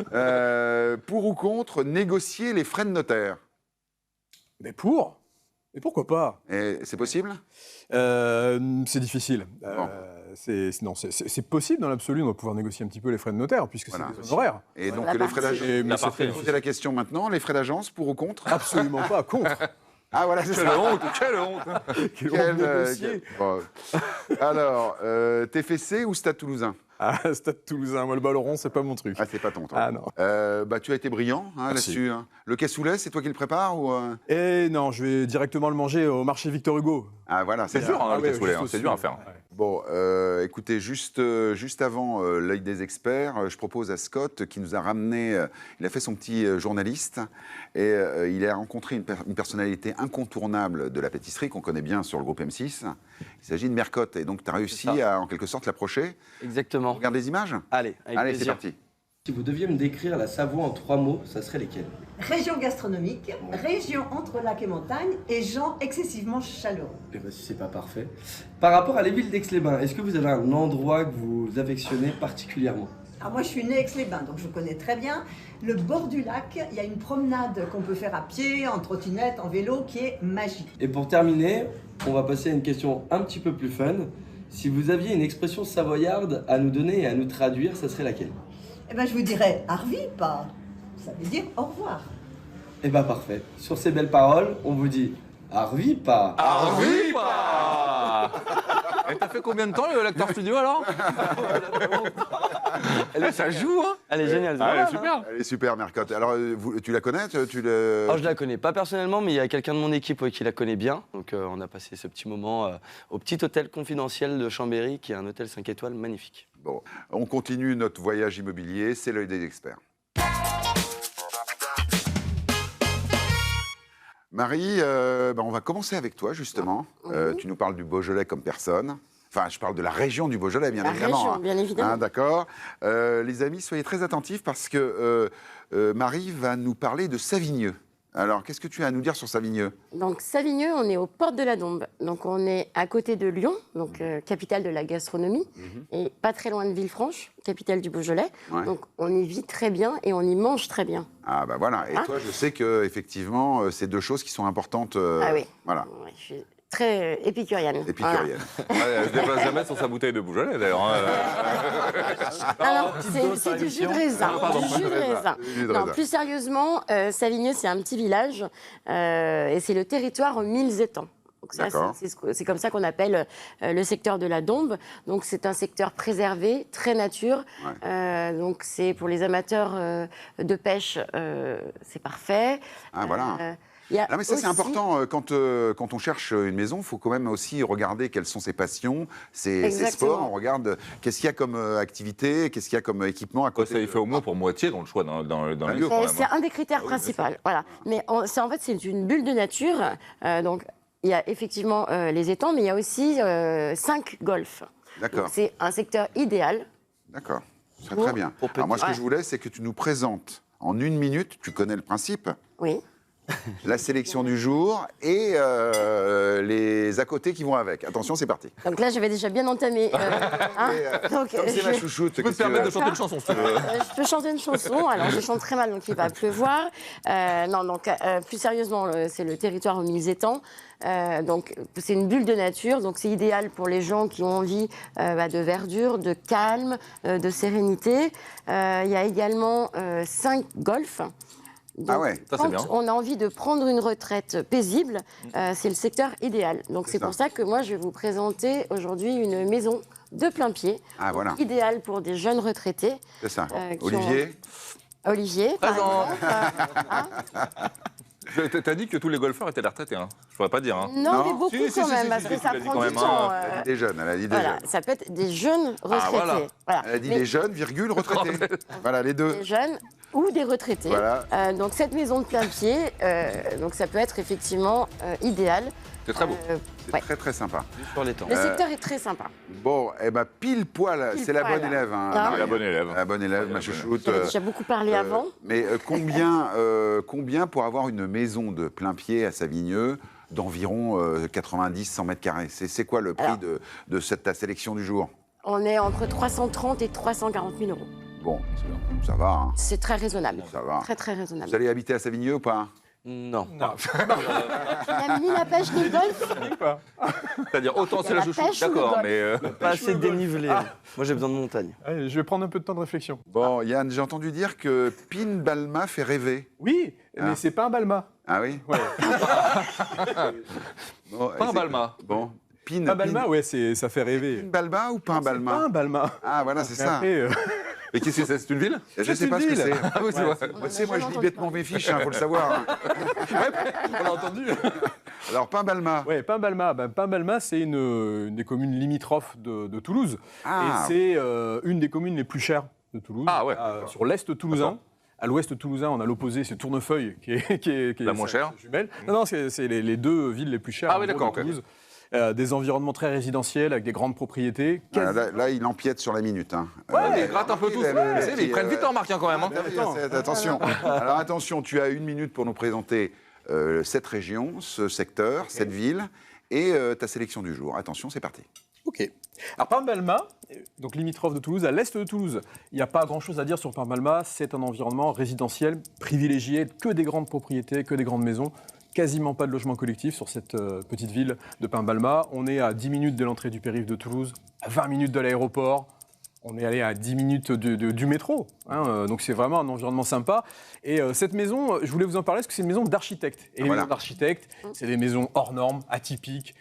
Speaker 3: Pour ou contre négocier les frais de notaire?
Speaker 12: Mais pour. Et pourquoi pas?
Speaker 3: C'est possible?
Speaker 12: C'est difficile.
Speaker 3: Bon.
Speaker 12: C'est possible dans l'absolu, on va pouvoir négocier un petit peu les frais de notaire, puisque c'est des honoraires.
Speaker 3: Et donc les frais d'agence, je vais poser la question maintenant, les frais d'agence, pour ou contre?
Speaker 12: Absolument pas, contre.
Speaker 3: Ah voilà, c'est ça.
Speaker 6: Quelle honte.
Speaker 12: Quelle honte négocier.
Speaker 3: Bon. Alors, TFC ou Stade Toulousain?
Speaker 12: Ah, Stade Toulousain, moi le ballon rond, c'est pas mon truc.
Speaker 3: Ah, c'est pas ton truc.
Speaker 12: Ah non.
Speaker 3: Tu as été brillant là-dessus. Hein. Le cassoulet, c'est toi qui le prépares ou
Speaker 12: Eh non, je vais directement le manger au marché Victor Hugo.
Speaker 3: Ah voilà,
Speaker 6: c'est dur le cassoulet, c'est dur à faire.
Speaker 3: Ouais. Bon, écoutez, juste avant l'œil des experts, je propose à Scott qui nous a ramené, il a fait son petit journaliste et il a rencontré une personnalité incontournable de la pâtisserie qu'on connaît bien sur le groupe M6. Il s'agit de Mercotte et donc tu as réussi à en quelque sorte l'approcher.
Speaker 13: Exactement.
Speaker 3: On regarde les images?
Speaker 13: Allez,
Speaker 3: c'est parti.
Speaker 18: Si vous deviez me décrire la Savoie en 3 mots, ça serait lesquels?
Speaker 19: Région gastronomique, région entre lac et montagne et gens excessivement chaleureux.
Speaker 18: Eh bien, si c'est pas parfait. Par rapport à la ville d'Aix-les-Bains, est-ce que vous avez un endroit que vous affectionnez particulièrement?
Speaker 19: Alors moi je suis née à Aix-les-Bains, donc je connais très bien le bord du lac. Il y a une promenade qu'on peut faire à pied, en trottinette, en vélo, qui est magique.
Speaker 18: Et pour terminer, on va passer à une question un petit peu plus fun. Si vous aviez une expression savoyarde à nous donner et à nous traduire, ça serait laquelle?
Speaker 19: Eh ben, je vous dirais Arvipa. Ça veut dire au revoir.
Speaker 18: Eh ben parfait. Sur ces belles paroles, on vous dit Arvipa.
Speaker 6: Arvipa. Et t'as fait combien de temps l'acteur studio alors? Ça joue, hein?
Speaker 13: Elle est géniale.
Speaker 6: Elle est super.
Speaker 3: Elle est super, Mercotte. Alors, tu la connais
Speaker 13: Je la connais pas personnellement, mais il y a quelqu'un de mon équipe qui la connaît bien. Donc, on a passé ce petit moment au petit hôtel confidentiel de Chambéry, qui est un hôtel 5 étoiles magnifique.
Speaker 3: Bon, on continue notre voyage immobilier, c'est l'œil des experts. Marie, on va commencer avec toi, justement. Tu nous parles du Beaujolais comme personne. Enfin, je parle de la région du Beaujolais, bien évidemment.
Speaker 16: Région, bien évidemment.
Speaker 3: D'accord. Les amis, soyez très attentifs parce que Marie va nous parler de Savigneux. Alors, qu'est-ce que tu as à nous dire sur Savigneux?
Speaker 16: Donc, Savigneux, on est aux portes de la Dombe. Donc, on est à côté de Lyon, donc capitale de la gastronomie, et pas très loin de Villefranche, capitale du Beaujolais. Ouais. Donc, on y vit très bien et on y mange très bien.
Speaker 3: Ah, bah voilà. Et toi, je sais que effectivement, c'est deux choses qui sont importantes.
Speaker 16: Ah oui.
Speaker 3: Voilà.
Speaker 16: Ouais, je suis très épicurienne.
Speaker 3: Épicurienne.
Speaker 6: Voilà. Elle ne se déplace jamais sur sa bouteille de Beaujolais, d'ailleurs.
Speaker 16: Alors, c'est du jus de raisin. Du jus de raisin. Non, plus sérieusement, Savigneux, c'est un petit village et c'est le territoire aux 1000 étangs. C'est comme ça qu'on appelle le secteur de la Dombe. Donc, c'est un secteur préservé, très nature. Ouais. Donc, c'est pour les amateurs de pêche, c'est parfait.
Speaker 3: Ah, voilà. Mais ça, c'est important. Quand on cherche une maison, il faut quand même aussi regarder quelles sont ses passions, ses sports. On regarde qu'est-ce qu'il y a comme activité, qu'est-ce qu'il y a comme équipement à côté.
Speaker 6: Ça, il fait au moins pour moitié dans le choix dans le lieu.
Speaker 16: C'est un des critères principaux. Voilà. Mais en fait, c'est une bulle de nature. Donc, il y a effectivement les étangs, mais il y a aussi 5 golfs.
Speaker 3: D'accord.
Speaker 16: C'est un secteur idéal.
Speaker 3: D'accord. C'est très bien. Alors moi, ce que je voulais, c'est que tu nous présentes en 1 minute, tu connais le principe?
Speaker 16: Oui.
Speaker 3: La sélection du jour et les à côté qui vont avec. Attention, c'est parti.
Speaker 16: Donc là, j'avais déjà bien entamé.
Speaker 3: Donc, comme c'est ma chouchoute.
Speaker 6: Tu peux te permettre de chanter une chanson, si tu veux.
Speaker 16: Je peux chanter une chanson. Alors, je chante très mal, donc il va pleuvoir. Plus sérieusement, c'est le territoire aux 1000 étangs. Donc, c'est une bulle de nature. Donc, c'est idéal pour les gens qui ont envie de verdure, de calme, de sérénité. Il y a également 5 golfs. Donc, quand on a envie de prendre une retraite paisible, c'est le secteur idéal. Donc c'est pour ça que moi je vais vous présenter aujourd'hui une maison de plein pied, idéale pour des jeunes retraités.
Speaker 3: C'est ça. Olivier.
Speaker 16: Olivier, par exemple.
Speaker 6: T'as dit que tous les golfeurs étaient des retraités, hein. Je pourrais pas dire. Hein.
Speaker 16: Non, mais beaucoup quand même, parce que ça prend du temps.
Speaker 3: Elle a dit des jeunes, elle a dit des jeunes.
Speaker 16: Ça peut être des jeunes retraités.
Speaker 3: Voilà. Elle a dit des jeunes, virgule, retraités. Voilà, les deux.
Speaker 16: Des jeunes ou des retraités.
Speaker 3: Voilà.
Speaker 16: Donc cette maison de plein pied, donc ça peut être effectivement idéal.
Speaker 6: C'est très beau.
Speaker 3: C'est très très sympa.
Speaker 13: Sur les temps.
Speaker 16: Le secteur est très sympa.
Speaker 3: Bon, pile poil, c'est la bonne élève. Hein,
Speaker 6: la bonne élève.
Speaker 3: La bonne élève, ma chouchoute.
Speaker 16: J'avais déjà beaucoup parlé avant.
Speaker 3: Mais combien pour avoir une maison de plein pied à Savigneux d'environ 90-100 mètres carrés? C'est quoi le prix de ta sélection du jour?
Speaker 16: On est entre 330 et 340 000 euros.
Speaker 3: Bon, ça va. Hein.
Speaker 16: C'est très raisonnable.
Speaker 3: Ça va.
Speaker 16: Très très raisonnable.
Speaker 3: Vous allez habiter à Savigneux ou pas?
Speaker 13: Non.
Speaker 16: Il n'y a ni la pêche ni le golf.
Speaker 6: C'est-à-dire autant c'est la chouchoute, d'accord, mais
Speaker 13: pas assez dénivelé. Moi j'ai besoin de montagne.
Speaker 12: Allez, je vais prendre un peu de temps de réflexion.
Speaker 3: Bon, Yann, j'ai entendu dire que Pin Balma fait rêver.
Speaker 12: Oui, mais c'est pas un Balma.
Speaker 3: Ah oui?
Speaker 12: Ouais.
Speaker 3: Bon,
Speaker 6: pas un Balma.
Speaker 3: Bon.
Speaker 12: Pain Balma, ouais, ça fait rêver.
Speaker 3: Pain Balma ou Pain Balma?
Speaker 12: Pain Balma.
Speaker 3: Ah, voilà, c'est ça.
Speaker 6: Et qu'est-ce que c'est? C'est une ville?
Speaker 3: Je ne sais pas ce que c'est.
Speaker 6: Ah oui, c'est vrai.
Speaker 3: Tu sais, moi, je lis bêtement mes fiches, il faut le savoir.
Speaker 6: On l'a entendu.
Speaker 3: Alors, Pain Balma.
Speaker 12: Oui, Pain Balma. Pain Balma, c'est une des communes limitrophes de Toulouse.
Speaker 3: Ah.
Speaker 12: Et c'est une des communes les plus chères de Toulouse.
Speaker 6: Ah ouais.
Speaker 12: Sur l'est toulousain. À l'ouest toulousain, on a l'opposé, c'est Tournefeuille, qui est
Speaker 6: la moins chère.
Speaker 12: Jumelle. Non, c'est les deux villes les plus chères
Speaker 6: de
Speaker 12: Toulouse. Des environnements très résidentiels avec des grandes propriétés.
Speaker 3: Là, il empiète sur la minute. Hein.
Speaker 6: Ouais, il gratte un peu tout. Ils prennent vite en remarque quand même.
Speaker 3: Attention. Alors attention, tu as 1 minute pour nous présenter cette région, ce secteur, cette ville et ta sélection du jour. Attention, c'est parti.
Speaker 12: Ok. Alors Pain Balma, donc limitrophe de Toulouse, à l'est de Toulouse. Il n'y a pas grand-chose à dire sur Pain Balma. C'est un environnement résidentiel privilégié, que des grandes propriétés, que des grandes maisons. quasiment pas de logement collectif sur cette petite ville de Paimbalma. On est à 10 minutes de l'entrée du périph' de Toulouse, à 20 minutes de l'aéroport. On est allé à 10 minutes du métro, hein, donc c'est vraiment un environnement sympa. Et cette maison, je voulais vous en parler parce que c'est une maison d'architecte. Et les maisons d'architectes, c'est des maisons hors normes, atypiques.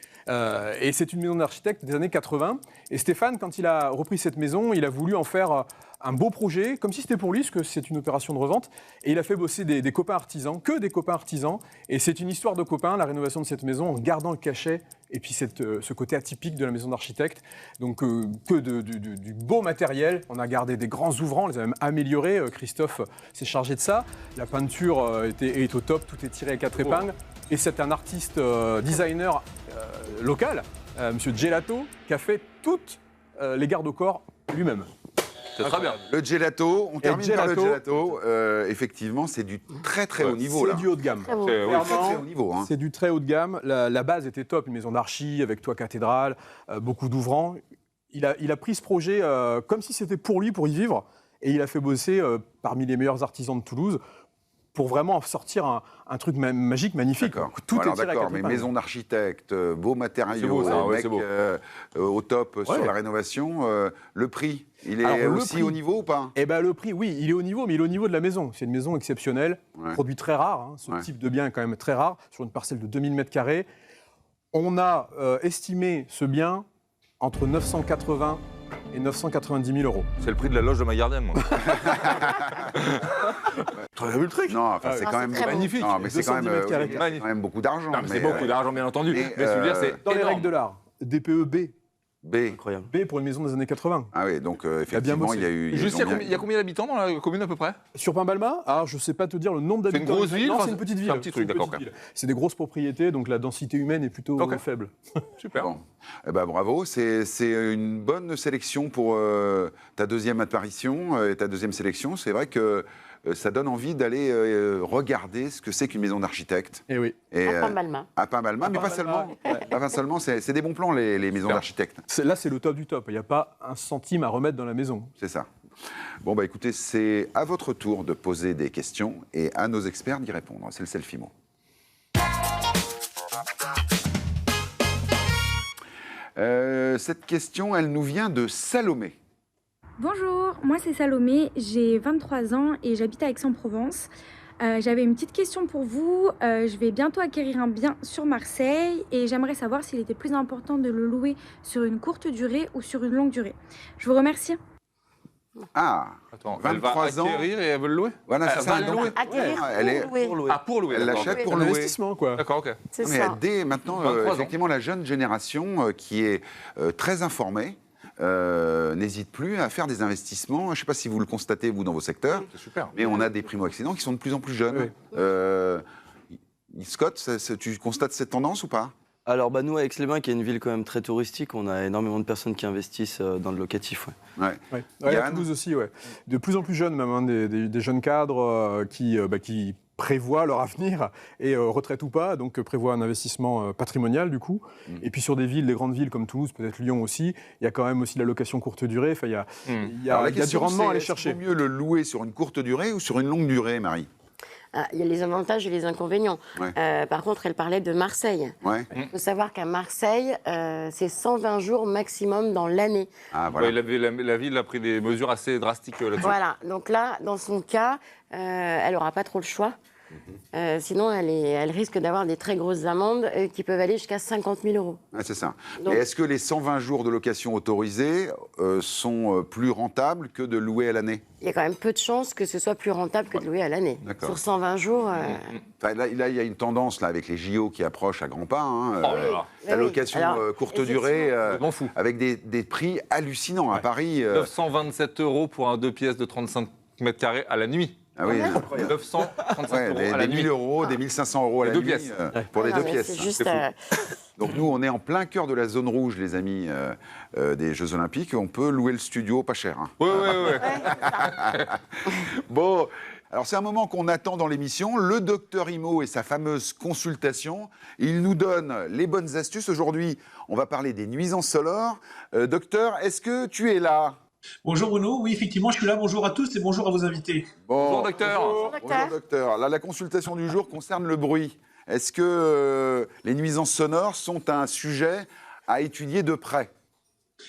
Speaker 12: Et c'est une maison d'architecte des années 80. Et Stéphane, quand il a repris cette maison, il a voulu en faire un beau projet, comme si c'était pour lui, parce que c'est une opération de revente. Et il a fait bosser des copains artisans, que des copains artisans. Et c'est une histoire de copains, la rénovation de cette maison, en gardant le cachet et puis ce côté atypique de la maison d'architecte. Donc du beau matériel. On a gardé des grands ouvrants, on les a même améliorés. Christophe s'est chargé de ça. La peinture est au top, tout est tiré à 4 épingles. Et c'est un artiste designer local, Monsieur Gelato, qui a fait toutes les garde-corps lui-même.
Speaker 6: C'est très bien.
Speaker 3: Le gelato, on termine par le gelato. Effectivement, c'est du très très haut niveau.
Speaker 12: C'est du haut de gamme.
Speaker 3: Très haut niveau. Hein.
Speaker 12: C'est du très haut de gamme. La base était top, une maison d'archi avec toit cathédrale, beaucoup d'ouvrants. Il a pris ce projet comme si c'était pour lui, pour y vivre, et il a fait bosser parmi les meilleurs artisans de Toulouse pour vraiment sortir un truc magique, magnifique. Tout est tiré à 4
Speaker 3: mais
Speaker 12: épingles.
Speaker 3: maison d'architecte, beaux matériaux,
Speaker 6: C'est beau, ça, ouais,
Speaker 3: mec,
Speaker 6: c'est beau.
Speaker 3: au top sur la rénovation. Le prix, il est aussi au niveau ou pas?
Speaker 12: Eh ben, le prix, oui, il est au niveau, mais il est au niveau de la maison. C'est une maison exceptionnelle, produit très rare. Hein. Ce type de bien est quand même très rare, sur une parcelle de 2000 m². On a estimé ce bien entre 980 et 990 000 euros.
Speaker 6: C'est le prix de la loge de ma gardienne, moi.
Speaker 3: Tu as vu le truc? Non, enfin, c'est quand même
Speaker 6: magnifique.
Speaker 3: Non, mais c'est quand même beaucoup d'argent.
Speaker 6: Non, mais c'est beaucoup d'argent, bien entendu. Mais ce que je veux dire, c'est
Speaker 12: dans les
Speaker 6: énorme.
Speaker 12: règles de l'art. DPE B.
Speaker 3: B.
Speaker 12: Incroyable. B pour une maison des années 80.
Speaker 3: Ah oui, donc effectivement, il y a eu...
Speaker 6: Juste, il y a combien d'habitants dans la commune à peu près?
Speaker 12: Sur Paimbalma, alors je ne sais pas te dire le nombre d'habitants.
Speaker 6: C'est une grosse ville?
Speaker 12: Non, c'est une petite ville.
Speaker 6: C'est un petit truc, d'accord.
Speaker 12: C'est des grosses propriétés, donc la densité humaine est plutôt faible.
Speaker 6: Super.
Speaker 3: Bon. Eh ben, bravo, c'est une bonne sélection pour ta deuxième apparition et ta deuxième sélection. C'est vrai que ça donne envie d'aller regarder ce que c'est qu'une maison d'architecte.
Speaker 12: Et oui.
Speaker 4: À Paimbalma.
Speaker 3: À Paimbalma, mais pas seulement. Pas seulement, c'est des bons plans, les maisons d'architectes.
Speaker 12: Là, c'est le top du top. Il n'y a pas un centime à remettre dans la maison.
Speaker 3: C'est ça. Bon, bah écoutez, c'est à votre tour de poser des questions et à nos experts d'y répondre. C'est le Selfie-Mot. Cette question, elle nous vient de Salomé.
Speaker 20: Bonjour, moi c'est Salomé, j'ai 23 ans et j'habite à Aix-en-Provence. J'avais une petite question pour vous. Je vais bientôt acquérir un bien sur Marseille et j'aimerais savoir s'il était plus important de le louer sur une courte durée ou sur une longue durée. Je vous remercie.
Speaker 3: Ah,
Speaker 6: attends,
Speaker 3: 23
Speaker 6: elle va acquérir et elle veut le louer?
Speaker 3: Voilà, c'est ça.
Speaker 6: Elle va le louer.
Speaker 3: Pour louer.
Speaker 6: Ah, pour louer.
Speaker 3: Elle
Speaker 6: d'accord.
Speaker 3: l'achète pour
Speaker 12: Un
Speaker 3: louer.
Speaker 12: investissement, quoi.
Speaker 6: D'accord, ok.
Speaker 3: Non, mais dès maintenant,
Speaker 6: 23 ans.
Speaker 3: effectivement, la jeune génération qui est très informée n'hésite plus à faire des investissements. Je ne sais pas si vous le constatez, vous, dans vos secteurs.
Speaker 6: C'est super.
Speaker 3: Mais on a des primo-accédants qui sont de plus en plus jeunes. Scott, tu constates cette tendance ou pas?
Speaker 13: Alors, nous, à Aix-les-Bains, qui est une ville quand même très touristique, on a énormément de personnes qui investissent dans le locatif.
Speaker 12: À Toulouse aussi, ouais. De plus en plus jeunes, même, hein, des jeunes cadres qui prévoient leur avenir, et retraite ou pas, donc prévoient un investissement patrimonial, du coup. Et puis sur des grandes villes comme Toulouse, peut-être Lyon aussi, il y a quand même aussi la location courte durée. Enfin, il y a du rendement à aller chercher.
Speaker 3: Est-ce qu'il vaut mieux le louer sur une courte durée ou sur une longue durée, Marie?
Speaker 16: Il y a les avantages et les inconvénients. Par contre, elle parlait de Marseille. Il faut savoir qu'à Marseille, c'est 120 jours maximum dans l'année.
Speaker 3: Ah, voilà.
Speaker 6: La ville a pris des mesures assez drastiques là-dessus.
Speaker 16: Voilà, donc là, dans son cas, elle n'aura pas trop le choix. Sinon, elle risque d'avoir des très grosses amendes qui peuvent aller jusqu'à 50 000 euros.
Speaker 3: Ah, c'est ça.
Speaker 16: Donc,
Speaker 3: et est-ce que les 120 jours de location autorisés sont plus rentables que de louer à l'année?
Speaker 16: il y a quand même peu de chances que ce soit plus rentable que de louer à l'année. Sur 120 jours...
Speaker 3: Enfin, là, il y a une tendance là, avec les JO qui approchent à grands pas. Hein, la
Speaker 16: oui.
Speaker 3: location
Speaker 16: Alors,
Speaker 3: courte durée,
Speaker 6: fou.
Speaker 3: avec des prix hallucinants. À Paris...
Speaker 6: 927 euros pour un 2 pièces de 35 mètres carrés à la nuit.
Speaker 3: Ah oui,
Speaker 6: 935 euros à la
Speaker 3: des
Speaker 6: nuit.
Speaker 3: 1000 euros, des 1500 euros à la
Speaker 6: deux
Speaker 3: nuit
Speaker 6: pièces.
Speaker 3: pour les
Speaker 16: non,
Speaker 3: deux
Speaker 16: mais
Speaker 3: pièces.
Speaker 16: c'est juste,
Speaker 3: C'est fou. Donc nous, on est en plein cœur de la zone rouge, les amis, des Jeux Olympiques. On peut louer le studio pas cher. Hein.
Speaker 6: Oui.
Speaker 3: Bon, alors c'est un moment qu'on attend dans l'émission. Le docteur Imo et sa fameuse consultation. Il nous donne les bonnes astuces. Aujourd'hui, on va parler des nuisances sonores. Docteur, est-ce que tu es là ?
Speaker 21: Bonjour Bruno, oui effectivement je suis là, bonjour à tous et bonjour à vos invités.
Speaker 3: Bon,
Speaker 6: bonjour docteur.
Speaker 3: Bonjour docteur. Là, la consultation du jour concerne le bruit. Est-ce que les nuisances sonores sont un sujet à étudier de près?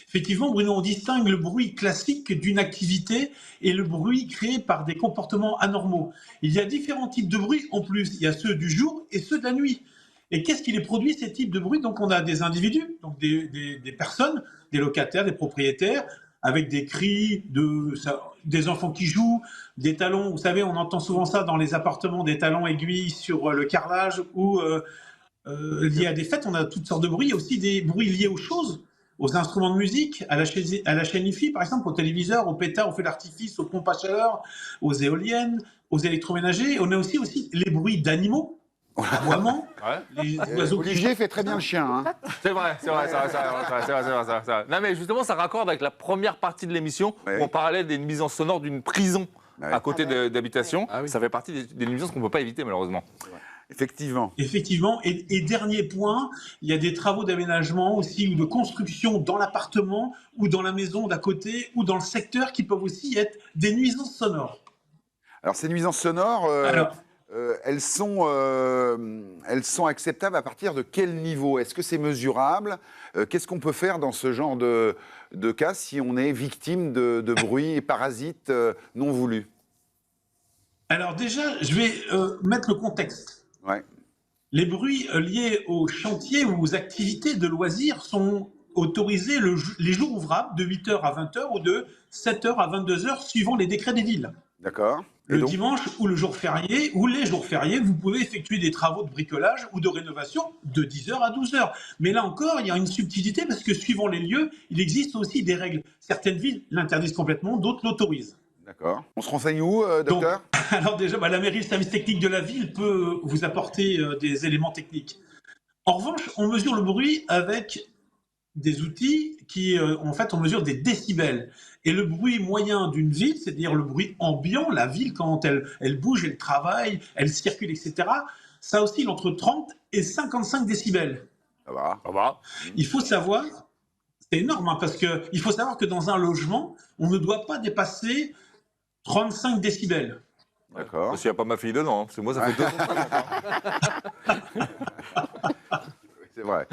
Speaker 21: Effectivement, Bruno, on distingue le bruit classique d'une activité et le bruit créé par des comportements anormaux. Il y a différents types de bruits en plus. Il y a ceux du jour et ceux de la nuit. Et qu'est-ce qui les produit, ces types de bruits? Donc on a des individus, donc des personnes, des locataires, des propriétaires, avec des cris, des enfants qui jouent, des talons. Vous savez, on entend souvent ça dans les appartements, des talons aiguilles sur le carrelage ou liés à des fêtes. On a toutes sortes de bruits. Il y a aussi des bruits liés aux choses, aux instruments de musique, à la chaîne IFI, par exemple, au téléviseur, aux pétards, aux feux d'artifice, aux pompes à chaleur, aux éoliennes, aux électroménagers. On a aussi les bruits d'animaux. Aboiement, les oiseaux
Speaker 3: Olivier fait très bien le chien. Hein.
Speaker 6: C'est vrai. Non mais justement, ça raccorde avec la première partie de l'émission où on parlait des nuisances sonores d'une prison à côté d'habitation. Ça fait partie des nuisances qu'on ne peut pas éviter malheureusement.
Speaker 3: Effectivement.
Speaker 21: Effectivement. Et dernier point, il y a des travaux d'aménagement aussi ou de construction dans l'appartement ou dans la maison d'à côté ou dans le secteur qui peuvent aussi être des nuisances sonores.
Speaker 3: Alors ces nuisances sonores... elles sont acceptables à partir de quel niveau? Est-ce que c'est mesurable? Qu'est-ce qu'on peut faire dans ce genre de cas si on est victime de bruits parasites non voulus?
Speaker 21: Alors déjà, je vais mettre le contexte.
Speaker 3: Ouais.
Speaker 21: Les bruits liés aux chantiers ou aux activités de loisirs sont autorisés les jours ouvrables de 8h à 20h ou de 7h à 22h suivant les décrets des villes.
Speaker 3: D'accord.
Speaker 21: Le dimanche ou le jour férié, ou les jours fériés, vous pouvez effectuer des travaux de bricolage ou de rénovation de 10h à 12h. Mais là encore, il y a une subtilité parce que suivant les lieux, il existe aussi des règles. Certaines villes l'interdisent complètement, d'autres l'autorisent.
Speaker 3: D'accord. On se renseigne où, docteur?
Speaker 21: Alors déjà, la mairie, le service technique de la ville peut vous apporter des éléments techniques. En revanche, on mesure le bruit avec des outils qui, en fait, on mesure des décibels. Et le bruit moyen d'une ville, c'est-à-dire le bruit ambiant, la ville, quand elle bouge, elle travaille, elle circule, etc., ça oscille entre 30 et 55 décibels.
Speaker 3: Ça va.
Speaker 21: Il faut savoir, c'est énorme, parce qu'il faut savoir que dans un logement, on ne doit pas dépasser 35 décibels.
Speaker 3: D'accord.
Speaker 6: Parce qu'il n'y a pas ma fille dedans, parce que moi, ça fait 2 ans.
Speaker 3: C'est vrai.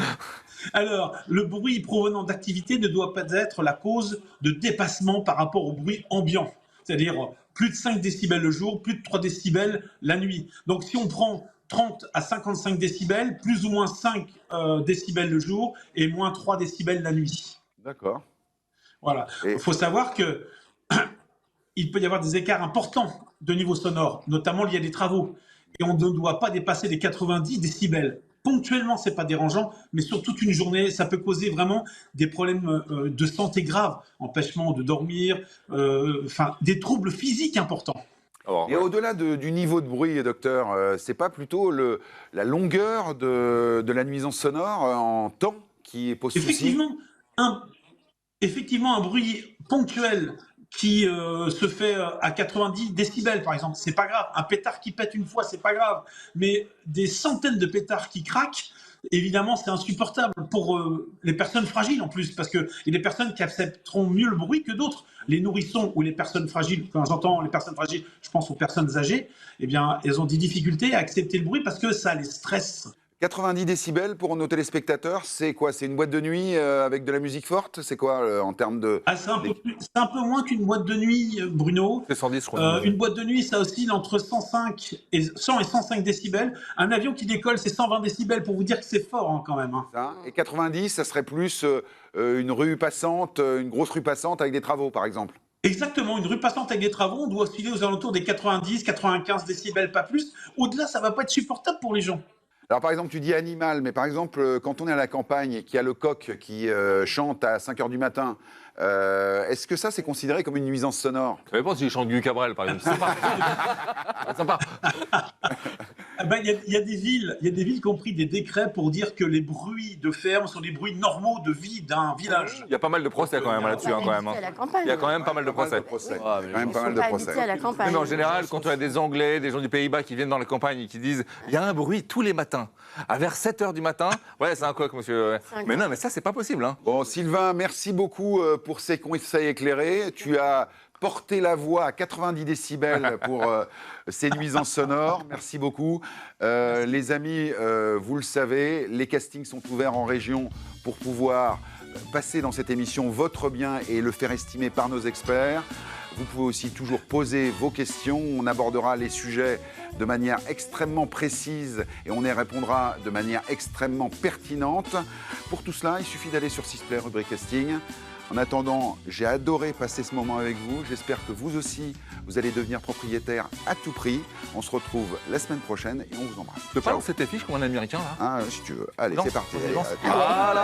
Speaker 21: Alors, le bruit provenant d'activité ne doit pas être la cause de dépassement par rapport au bruit ambiant. C'est-à-dire plus de 5 décibels le jour, plus de 3 décibels la nuit. Donc, si on prend 30 à 55 décibels, plus ou moins 5 décibels le jour et moins 3 décibels la nuit.
Speaker 3: D'accord.
Speaker 21: Voilà. Il faut savoir que il peut y avoir des écarts importants de niveau sonore, notamment liés à des travaux. Et on ne doit pas dépasser les 90 décibels. Ponctuellement, ce n'est pas dérangeant, mais sur toute une journée, ça peut causer vraiment des problèmes de santé graves, empêchement de dormir, des troubles physiques importants.
Speaker 3: Et au-delà du niveau de bruit, docteur, c'est pas plutôt la longueur de la nuisance sonore en temps qui pose souci?
Speaker 21: Effectivement, un bruit ponctuel qui se fait à 90 décibels, par exemple, c'est pas grave. Un pétard qui pète une fois, c'est pas grave. Mais des centaines de pétards qui craquent, évidemment, c'est insupportable pour les personnes fragiles en plus, parce qu'il y a des personnes qui accepteront mieux le bruit que d'autres. Les nourrissons ou les personnes fragiles, quand j'entends les personnes fragiles, je pense aux personnes âgées, eh bien, elles ont des difficultés à accepter le bruit parce que ça les stresse.
Speaker 3: 90 décibels pour nos téléspectateurs, c'est quoi? C'est une boîte de nuit avec de la musique forte? C'est quoi en termes de...
Speaker 21: C'est un peu moins qu'une boîte de nuit, Bruno.
Speaker 6: C'est 110, je crois.
Speaker 21: Une boîte de nuit, ça oscille entre 100 et 105 décibels. Un avion qui décolle, c'est 120 décibels pour vous dire que c'est fort quand même.
Speaker 3: Et 90, ça serait plus une rue passante, une grosse rue passante avec des travaux, par exemple?
Speaker 21: Exactement, une rue passante avec des travaux, on doit osciller aux alentours des 90, 95 décibels, pas plus. Au-delà, ça ne va pas être supportable pour les gens.
Speaker 3: Alors par exemple, tu dis animal, mais par exemple, quand on est à la campagne et qu'il y a le coq qui chante à 5h du matin, est-ce que ça, c'est considéré comme une nuisance sonore?
Speaker 6: Ça dépend s'il chante du Cabrel, par exemple. C'est sympa.
Speaker 21: Il y a des villes qui ont pris des décrets pour dire que les bruits de ferme sont des bruits normaux de vie d'un village.
Speaker 6: Il y a pas mal de procès quand même là-dessus. Il y a quand même pas mal de procès. Mais en général, quand on a des Anglais, des gens du Pays-Bas qui viennent dans la campagne et qui disent il y a un bruit tous les matins, à vers 7h du matin, ouais, c'est un coq, monsieur. Mais non, mais ça, c'est pas possible.
Speaker 3: Bon, Sylvain, merci beaucoup pour ces conseils éclairés. Tu as porter la voix à 90 décibels pour ces nuisances sonores. Merci beaucoup. Les amis, vous le savez, les castings sont ouverts en région pour pouvoir passer dans cette émission votre bien et le faire estimer par nos experts. Vous pouvez aussi toujours poser vos questions. On abordera les sujets de manière extrêmement précise et on y répondra de manière extrêmement pertinente. Pour tout cela, il suffit d'aller sur Sisplay, rubrique casting. En attendant, j'ai adoré passer ce moment avec vous. J'espère que vous aussi, vous allez devenir propriétaire à tout prix. On se retrouve la semaine prochaine et on vous embrasse.
Speaker 6: Tu peux pas lancer tes fiches comme un américain là?
Speaker 3: Ah, si tu veux. Allez, c'est parti.
Speaker 6: Voilà.